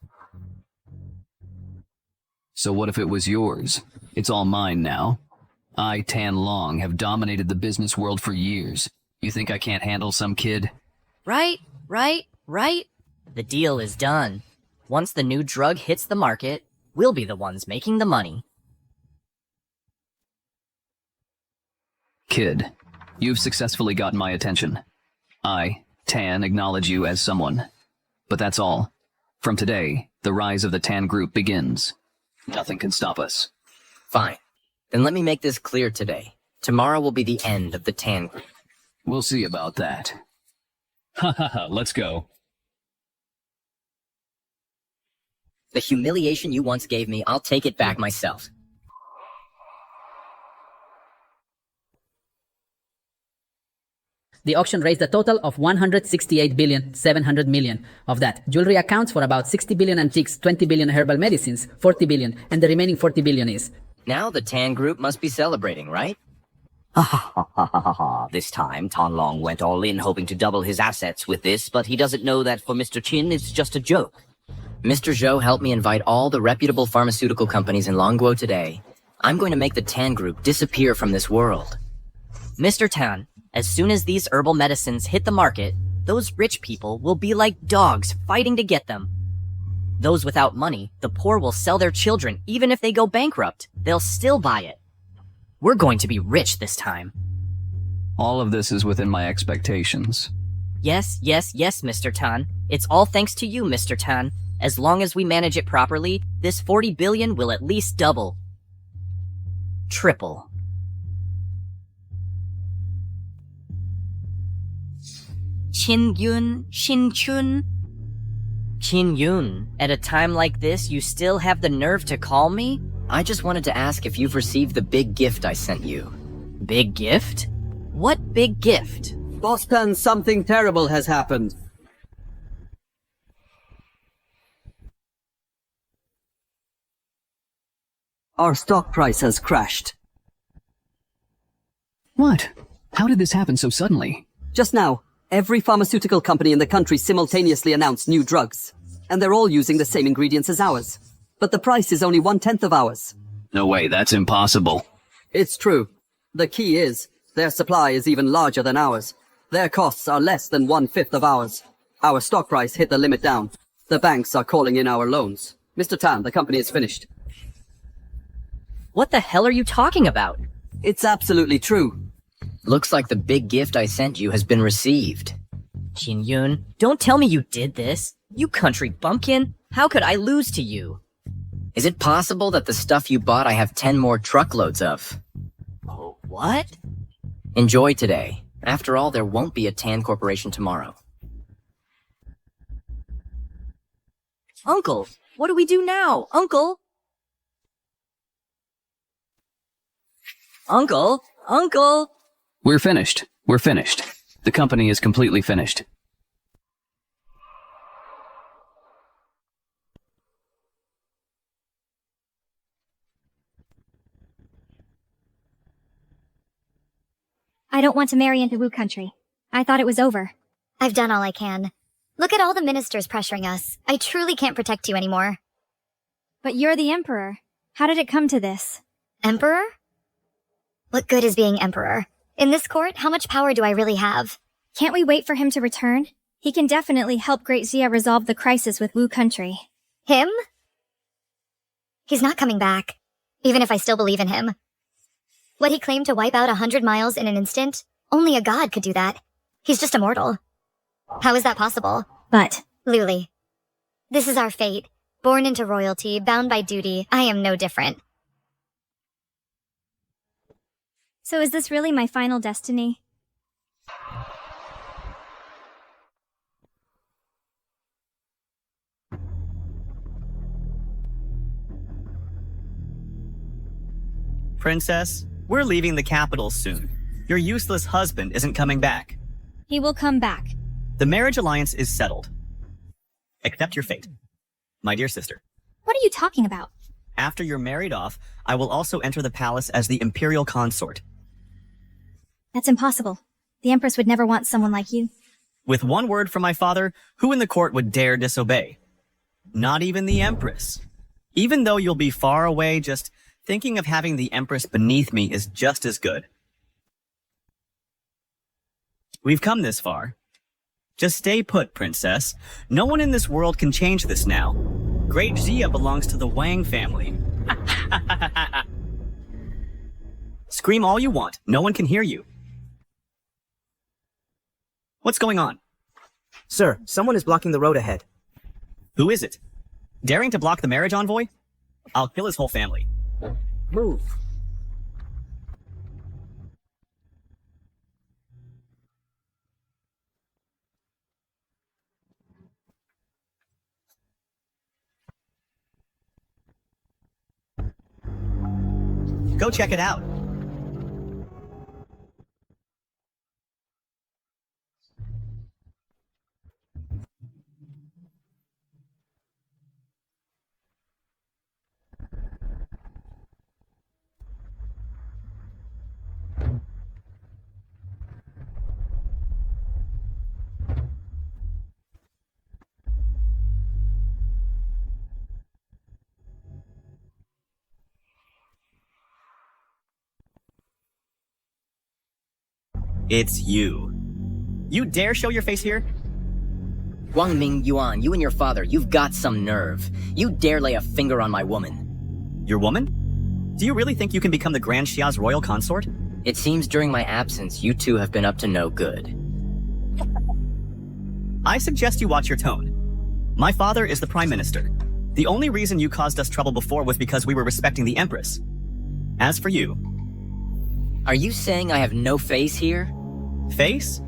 So what if it was yours? It's all mine now. I, Tan Long, have dominated the business world for years. You think I can't handle some kid? Right. The deal is done. Once the new drug hits the market, we'll be the ones making the money. Kid, you've successfully gotten my attention. I, Tan, acknowledge you as someone. But that's all. From today, the rise of the Tan Group begins. Nothing can stop us. Fine. Then let me make this clear today. Tomorrow will be the end of the Tan Group. We'll see about that. Ha ha ha, let's go. The humiliation you once gave me, I'll take it back myself. The auction raised a total of 168,700,000,000. Of that, jewelry accounts for about 60 billion antiques, 20 billion herbal medicines, 40 billion, and the remaining 40 billion is... Now the Tan Group must be celebrating, right? Ha ha ha ha ha ha. This time, Tan Long went all in hoping to double his assets with this, but he doesn't know that for Mr. Qin it's just a joke. Mr. Zhou helped me invite all the reputable pharmaceutical companies in Longguo today. I'm going to make the Tan Group disappear from this world. Mr. Tan, as soon as these herbal medicines hit the market, those rich people will be like dogs fighting to get them. Those without money, the poor will sell their children even if they go bankrupt. They'll still buy it. We're going to be rich this time. All of this is within my expectations. Yes, yes, yes, Mr. Tan. It's all thanks to you, Mr. Tan. As long as we manage it properly, this 40 billion will at least double. Triple. Qin Yun, Qin Chun. Qin Yun, at a time like this, you still have the nerve to call me? I just wanted to ask if you've received the big gift I sent you. Big gift? What big gift? Boss Tan, something terrible has happened. Our stock price has crashed. What? How did this happen so suddenly? Just now, every pharmaceutical company in the country simultaneously announced new drugs. And they're all using the same ingredients as ours. But the price is only 1/10 of ours. No way, that's impossible. It's true. The key is, their supply is even larger than ours. Their costs are less than 1/5 of ours. Our stock price hit the limit down. The banks are calling in our loans. Mr. Tan, the company is finished. What the hell are you talking about? It's absolutely true. Looks like the big gift I sent you has been received. Qin Yun, don't tell me you did this. You country bumpkin. How could I lose to you? Is it possible that the stuff you bought I have 10 more truckloads of? Oh, what? Enjoy today. After all, there won't be a Tan Corporation tomorrow. Uncle, what do we do now? Uncle? Uncle? Uncle? We're finished. We're finished. The company is completely finished. I don't want to marry into Wu country. I thought it was over. I've done all I can. Look at all the ministers pressuring us. I truly can't protect you anymore. But you're the emperor. How did it come to this? Emperor? What good is being emperor? In this court, how much power do I really have? Can't we wait for him to return? He can definitely help Great Xia resolve the crisis with Wu country. Him? He's not coming back. Even if I still believe in him. What he claimed to wipe out 100 miles in an instant? Only a god could do that. He's just a mortal. How is that possible? But, Luli, this is our fate. Born into royalty, bound by duty, I am no different. so is this really my final destiny? Princess, we're leaving the capital soon. Your useless husband isn't coming back. He will come back. The marriage alliance is settled. Accept your fate. My dear sister, What are you talking about? after you're married off, I will also enter the palace as the imperial consort. That's impossible. The Empress would never want someone like you. With one word from my father, who in the court would dare disobey? Not even the Empress. Even though you'll be far away, just thinking of having the Empress beneath me is just as good. We've come this far. Just stay put, Princess. No one in this world can change this now. Great Xia belongs to the Wang family. Scream all you want. No one can hear you. What's going on? Sir, someone is blocking the road ahead. Who is it? Daring to block the marriage envoy? I'll kill his whole family. Move. Go check it out. It's you. You dare show your face here? Wang Ming Yuan, you and your father, you've got some nerve. You dare lay a finger on my woman. Your woman? Do you really think you can become the Grand Xia's royal consort? It seems during my absence, you two have been up to no good. I suggest you watch your tone. My father is the Prime Minister. The only reason you caused us trouble before was because we were respecting the Empress. As for you... Are you saying I have no face here? Face?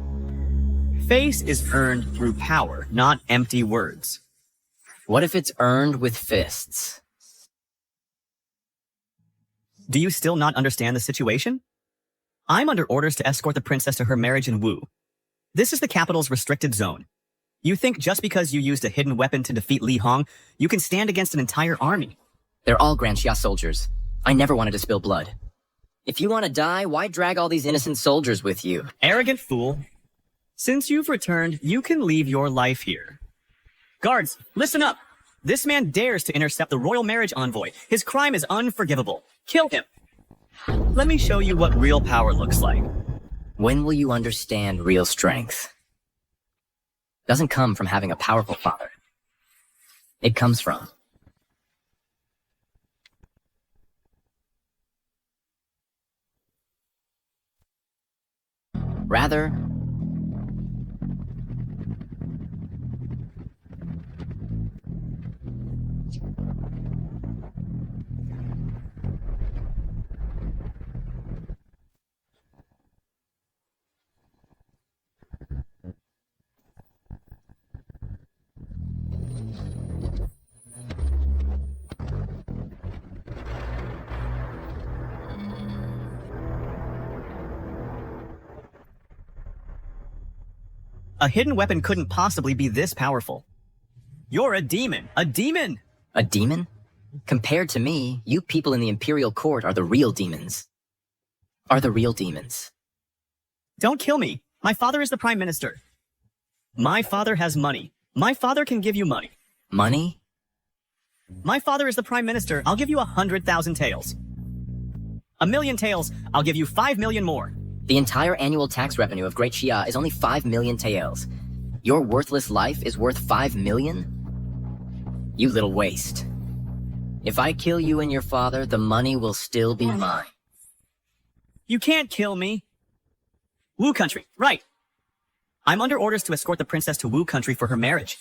Face is earned through power, not empty words. What if it's earned with fists? Do you still not understand the situation? I'm under orders to escort the princess to her marriage in Wu. This is the capital's restricted zone. You think just because you used a hidden weapon to defeat Li Hong, you can stand against an entire army? They're all Grand Xia soldiers. I never wanted to spill blood. If you want to die, why drag all these innocent soldiers with you? Arrogant fool. Since you've returned, you can leave your life here. Guards, listen up! This man dares to intercept the royal marriage envoy. His crime is unforgivable. Kill him! Let me show you what real power looks like. When will you understand real strength? Doesn't come from having a powerful father. It comes from... rather... A hidden weapon couldn't possibly be this powerful. You're a demon! A demon! A demon? Compared to me, you people in the Imperial Court are the real demons. Are the real demons. Don't kill me! My father is the Prime Minister. My father has money. My father can give you money. Money? My father is the Prime Minister. I'll give you 100,000 taels. 1,000,000 taels. I'll give you 5 million more. The entire annual tax revenue of Great Xia is only 5 million taels. Your worthless life is worth 5 million? You little waste. If I kill you and your father, the money will still be mine. You can't kill me. Wu Country, right. I'm under orders to escort the princess to Wu Country for her marriage.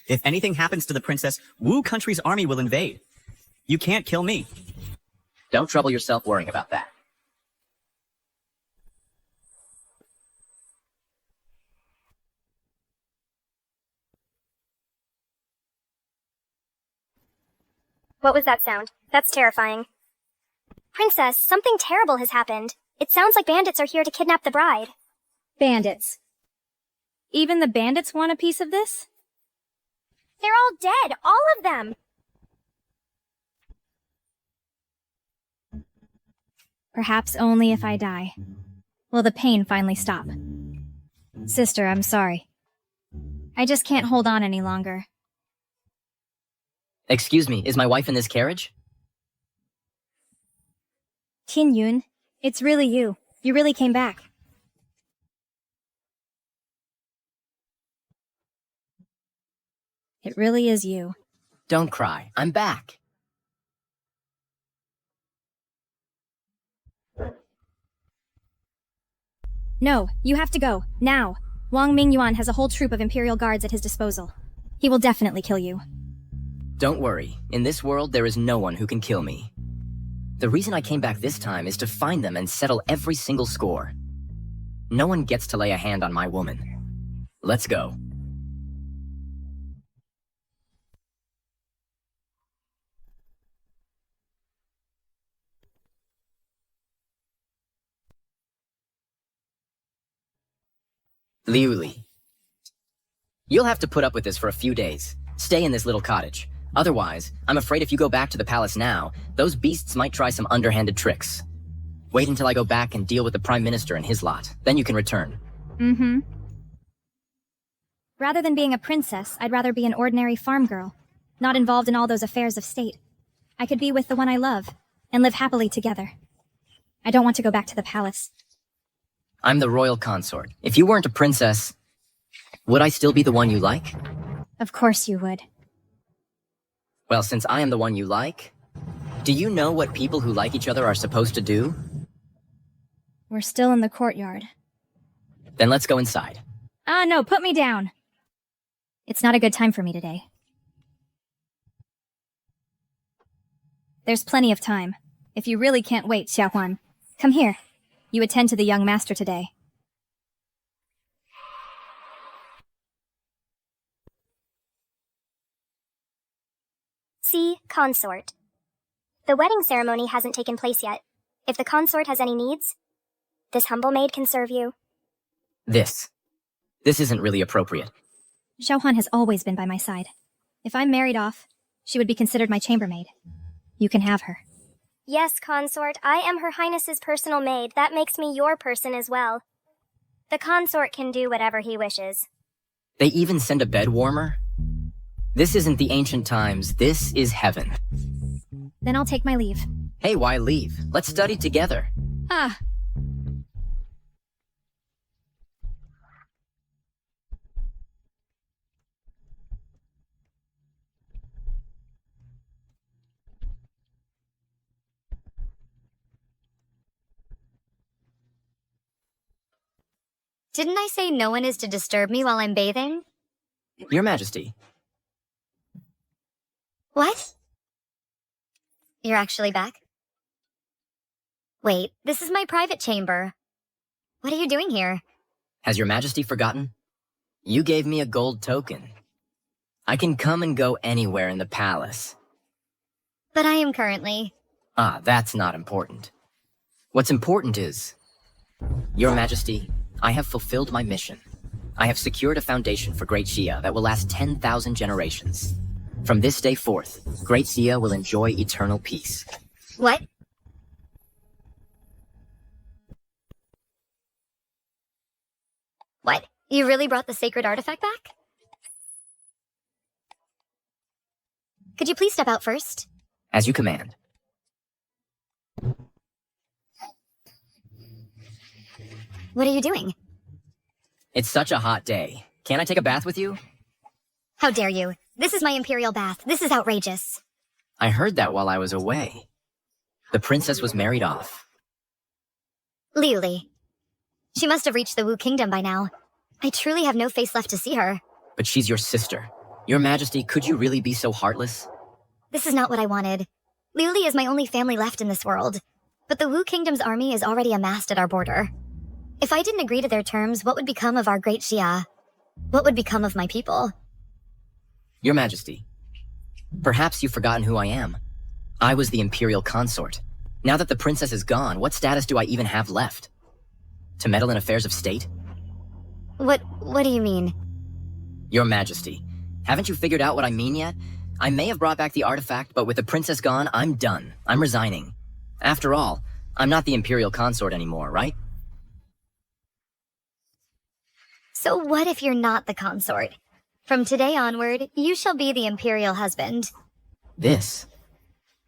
If anything happens to the princess, Wu Country's army will invade. You can't kill me. Don't trouble yourself worrying about that. What was that sound? That's terrifying. Princess, something terrible has happened. It sounds like bandits are here to kidnap the bride. Bandits. Even the bandits want a piece of this? They're all dead, all of them! Perhaps only if I die. Will the pain finally stop? Sister, I'm sorry. I just can't hold on any longer. Excuse me, is my wife in this carriage? Qin Yun, it's really you. You really came back. It really is you. Don't cry. I'm back. No, you have to go. Now. Wang Mingyuan has a whole troop of Imperial Guards at his disposal. He will definitely kill you. Don't worry. In this world, there is no one who can kill me. The reason I came back this time is to find them and settle every single score. No one gets to lay a hand on my woman. Let's go. Liuli. You'll have to put up with this for a few days. Stay in this little cottage. Otherwise, I'm afraid if you go back to the palace now, those beasts might try some underhanded tricks. Wait until I go back and deal with the Prime Minister and his lot. Then you can return. Mm-hmm. Rather than being a princess, I'd rather be an ordinary farm girl, not involved in all those affairs of state. I could be with the one I love, and live happily together. I don't want to go back to the palace. I'm the royal consort. If you weren't a princess, would I still be the one you like? Of course you would. Well, since I am the one you like, do you know what people who like each other are supposed to do? We're still in the courtyard. Then let's go inside. Ah, no, put me down. It's not a good time for me today. There's plenty of time. If you really can't wait, Xiaohuan, come here. You attend to the young master today. See, consort. The wedding ceremony hasn't taken place yet. If the consort has any needs, this humble maid can serve you. This isn't really appropriate. Xiaohuan has always been by my side. If I'm married off, she would be considered my chambermaid. You can have her. Yes, consort, I am Her Highness's personal maid. That makes me your person as well. The consort can do whatever he wishes. They even send a bed warmer? This isn't the ancient times, this is heaven. Then I'll take my leave. Hey, why leave? Let's study together. Ah. Didn't I say no one is to disturb me while I'm bathing? Your Majesty. What? You're actually back? Wait, this is my private chamber. What are you doing here? Has Your Majesty forgotten? You gave me a gold token. I can come and go anywhere in the palace. But I am currently... Ah, that's not important. What's important is... Your Majesty, I have fulfilled my mission. I have secured a foundation for Great Xia that will last 10,000 generations. From this day forth, Great Xia will enjoy eternal peace. What? What? You really brought the sacred artifact back? Could you please step out first? As you command. What are you doing? It's such a hot day. Can't I take a bath with you? How dare you? This is my imperial bath. This is outrageous. I heard that while I was away. The princess was married off. Liuli. She must have reached the Wu Kingdom by now. I truly have no face left to see her. But she's your sister. Your Majesty, could you really be so heartless? This is not what I wanted. Liuli is my only family left in this world. But the Wu Kingdom's army is already amassed at our border. If I didn't agree to their terms, what would become of our Great Xia? What would become of my people? Your Majesty, perhaps you've forgotten who I am. I was the imperial consort. Now that the princess is gone, what status do I even have left? To meddle in affairs of state? What do you mean? Your Majesty, haven't you figured out what I mean yet? I may have brought back the artifact, but with the princess gone, I'm done. I'm resigning. After all, I'm not the imperial consort anymore, right? So what if you're not the consort? From today onward, you shall be the imperial husband. This?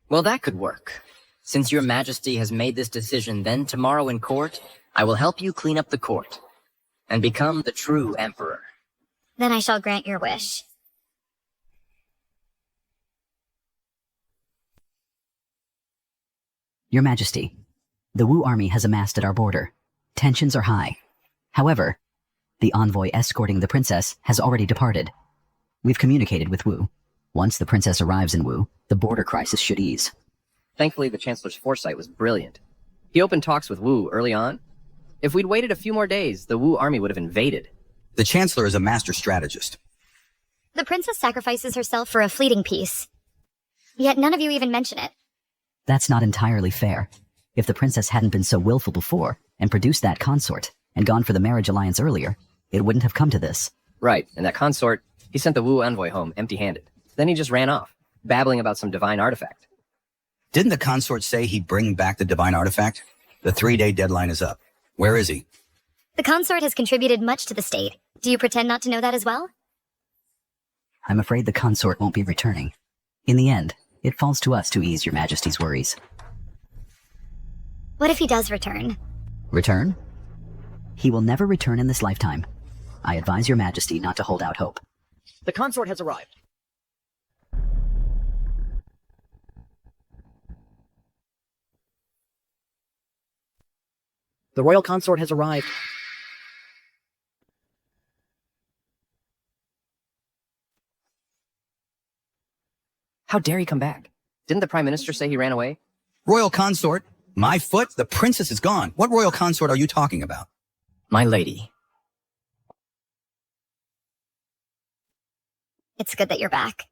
Well, that could work. Since your Majesty has made this decision, then tomorrow in court, I will help you clean up the court and become the true emperor. Then I shall grant your wish. Your Majesty, the Wu army has amassed at our border. Tensions are high. However, the envoy escorting the princess has already departed. We've communicated with Wu. Once the princess arrives in Wu, the border crisis should ease. Thankfully, the Chancellor's foresight was brilliant. He opened talks with Wu early on. If we'd waited a few more days, the Wu army would have invaded. The Chancellor is a master strategist. The princess sacrifices herself for a fleeting peace. Yet none of you even mention it. That's not entirely fair. If the princess hadn't been so willful before and produced that consort and gone for the marriage alliance earlier, it wouldn't have come to this. Right, and that consort, he sent the Wu envoy home empty-handed. Then he just ran off, babbling about some divine artifact. Didn't the consort say he'd bring back the divine artifact? The 3-day deadline is up. Where is he? The consort has contributed much to the state. Do you pretend not to know that as well? I'm afraid the consort won't be returning. In the end, it falls to us to ease your majesty's worries. What if he does return? Return? He will never return in this lifetime. I advise your majesty not to hold out hope. The consort has arrived. The royal consort has arrived. How dare he come back? Didn't the Prime Minister say he ran away? Royal consort? My foot? The princess is gone. What royal consort are you talking about? My lady. It's good that you're back.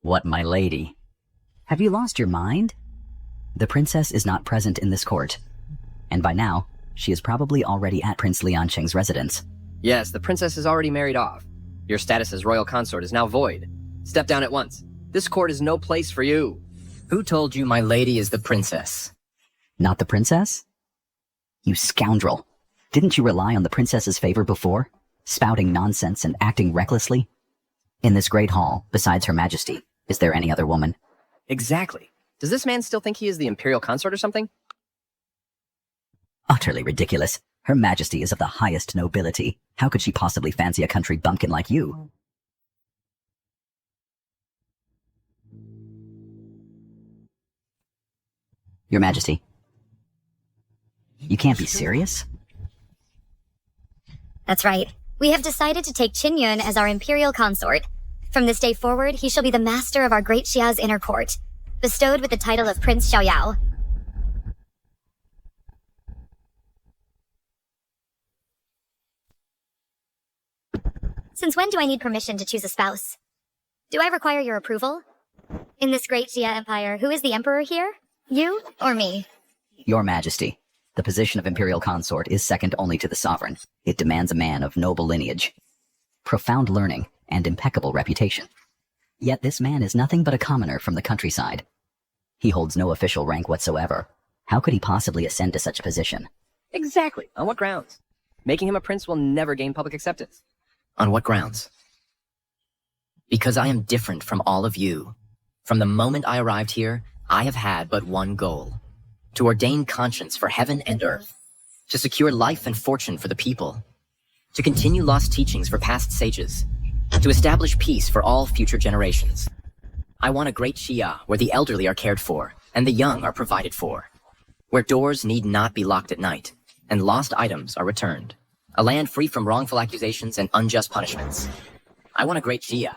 What, my lady? Have you lost your mind? The princess is not present in this court. And by now, she is probably already at Prince Liancheng's residence. Yes, the princess is already married off. Your status as royal consort is now void. Step down at once. This court is no place for you. Who told you my lady is the princess? Not the princess? You scoundrel. Didn't you rely on the princess's favor before? Spouting nonsense and acting recklessly? In this great hall, besides Her Majesty, is there any other woman? Exactly. Does this man still think he is the imperial consort or something? Utterly ridiculous. Her Majesty is of the highest nobility. How could she possibly fancy a country bumpkin like you? Your Majesty. You can't be serious? That's right. We have decided to take Qin Yun as our imperial consort. From this day forward, he shall be the master of our great Xia's inner court, bestowed with the title of Prince Xiaoyao. Since when do I need permission to choose a spouse? Do I require your approval? In this great Xia empire, who is the emperor here? You or me? Your Majesty. The position of imperial consort is second only to the sovereign. It demands a man of noble lineage, profound learning, and impeccable reputation. Yet this man is nothing but a commoner from the countryside. He holds no official rank whatsoever. How could he possibly ascend to such a position? Exactly. On what grounds? Making him a prince will never gain public acceptance. On what grounds? Because I am different from all of you. From the moment I arrived here, I have had but one goal. To ordain conscience for heaven and earth. To secure life and fortune for the people. To continue lost teachings for past sages. To establish peace for all future generations. I want a great Xia where the elderly are cared for and the young are provided for. Where doors need not be locked at night and lost items are returned. A land free from wrongful accusations and unjust punishments. I want a great Xia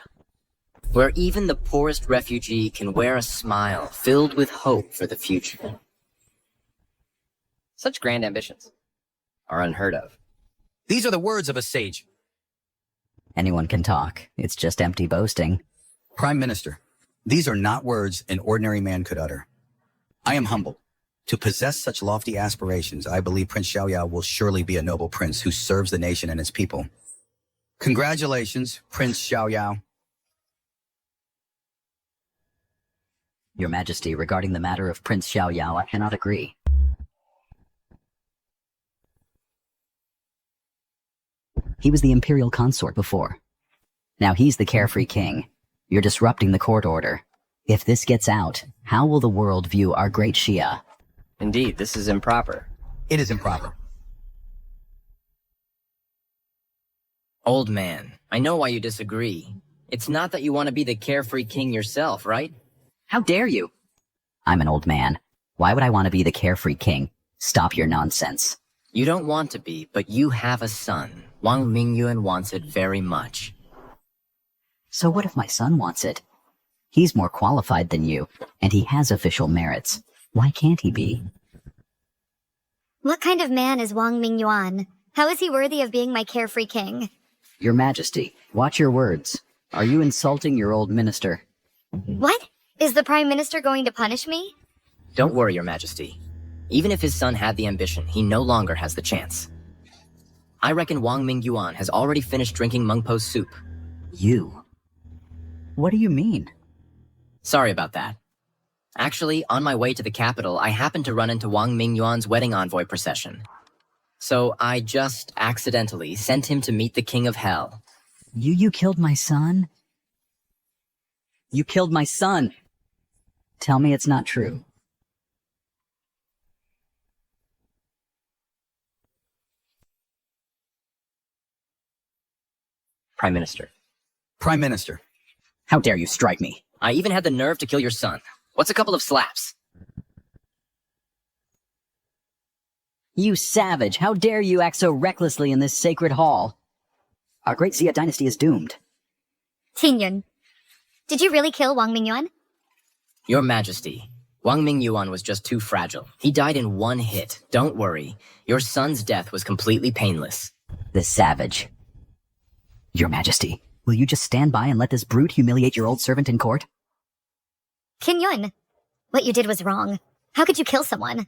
where even the poorest refugee can wear a smile filled with hope for the future. Such grand ambitions are unheard of. These are the words of a sage. Anyone can talk. It's just empty boasting. Prime Minister, these are not words an ordinary man could utter. I am humbled. To possess such lofty aspirations, I believe Prince Xiaoyao will surely be a noble prince who serves the nation and its people. Congratulations, Prince Xiaoyao. Your Majesty, regarding the matter of Prince Xiaoyao, I cannot agree. He was the imperial consort before. Now he's the carefree king. You're disrupting the court order. If this gets out, how will the world view our great Xia? Indeed, this is improper. It is improper. Old man, I know why you disagree. It's not that you want to be the carefree king yourself, right? How dare you? I'm an old man. Why would I want to be the carefree king? Stop your nonsense. You don't want to be, but you have a son. Wang Mingyuan wants it very much. So what if my son wants it? He's more qualified than you, and he has official merits. Why can't he be? What kind of man is Wang Mingyuan? How is he worthy of being my carefree king? Your Majesty, watch your words. Are you insulting your old minister? What? Is the Prime Minister going to punish me? Don't worry, Your Majesty. Even if his son had the ambition, he no longer has the chance. I reckon Wang Ming Yuan has already finished drinking Meng Po's soup. You? What do you mean? Sorry about that. Actually, on my way to the capital, I happened to run into Wang Ming Yuan's wedding envoy procession. So I just accidentally sent him to meet the King of Hell. You killed my son? You killed my son! Tell me it's not true. Prime Minister. Prime Minister. How dare you strike me? I even had the nerve to kill your son. What's a couple of slaps? You savage! How dare you act so recklessly in this sacred hall? Our great Xia dynasty is doomed. Qin, did you really kill Wang Mingyuan? Your Majesty, Wang Ming Yuan was just too fragile. He died in one hit. Don't worry. Your son's death was completely painless. This savage. Your Majesty, will you just stand by and let this brute humiliate your old servant in court? Qin, what you did was wrong. How could you kill someone?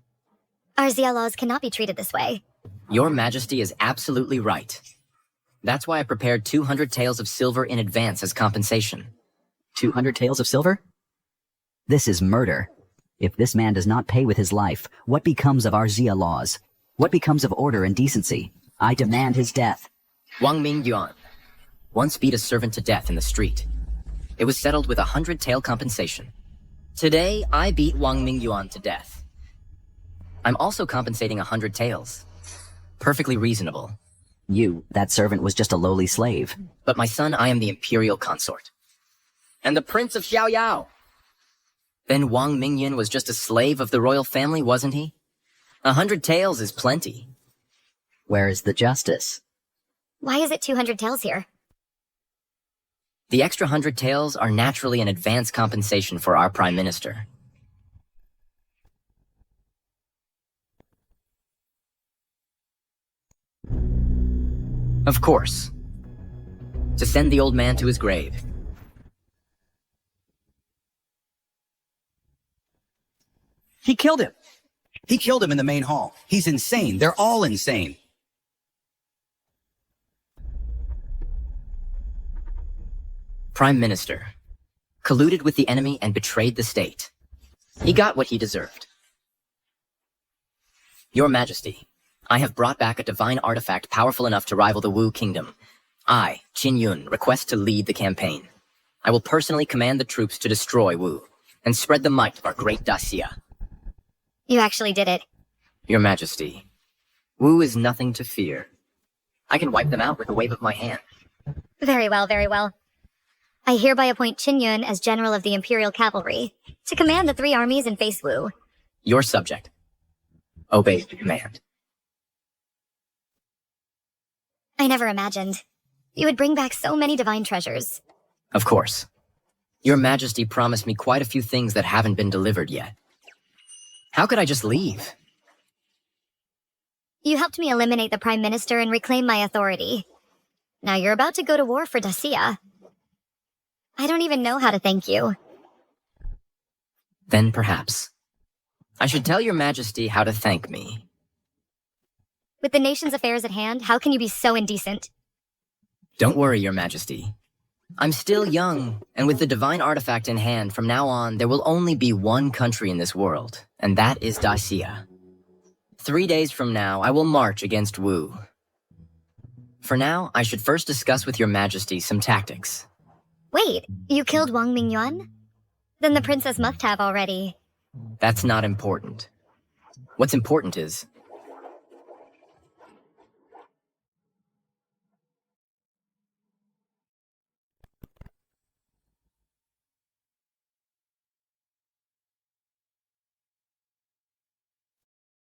Our Xia laws cannot be treated this way. Your Majesty is absolutely right. That's why I prepared 200 taels of silver in advance as compensation. 200 taels of silver? This is murder. If this man does not pay with his life, what becomes of our Xia laws? What becomes of order and decency? I demand his death. Wang Ming Yuan once beat a servant to death in the street. It was settled with 100 tael compensation. Today, I beat Wang Ming Yuan to death. I'm also compensating 100 taels. Perfectly reasonable. That servant was just a lowly slave. But my son, I am the imperial consort. And the Prince of Xiaoyao. Then Wang Mingyan was just a slave of the royal family, wasn't he? 100 taels is plenty. Where is the justice? Why is it 200 taels here? The extra 100 taels are naturally an advance compensation for our Prime Minister. Of course. To send the old man to his grave. He killed him. He killed him in the main hall. He's insane. They're all insane. Prime Minister. Colluded with the enemy and betrayed the state. He got what he deserved. Your Majesty, I have brought back a divine artifact powerful enough to rival the Wu Kingdom. I, Qin Yun, request to lead the campaign. I will personally command the troops to destroy Wu and spread the might of our great Daxia. You actually did it. Your Majesty, Wu is nothing to fear. I can wipe them out with a wave of my hand. Very well, very well. I hereby appoint Qin Yun as General of the Imperial Cavalry to command the 3 armies and face Wu. Your subject. Obey the command. I never imagined you would bring back so many divine treasures. Of course. Your Majesty promised me quite a few things that haven't been delivered yet. How could I just leave? You helped me eliminate the Prime Minister and reclaim my authority. Now you're about to go to war for Daxia. I don't even know how to thank you. Then perhaps I should tell your Majesty how to thank me. With the nation's affairs at hand, how can you be so indecent? Don't worry, your Majesty. I'm still young, and with the divine artifact in hand, from now on, there will only be one country in this world, and that is Daxia. 3 days from now, I will march against Wu. For now, I should first discuss with your Majesty some tactics. Wait, you killed Wang Mingyuan? Then the princess must have already. That's not important. What's important is,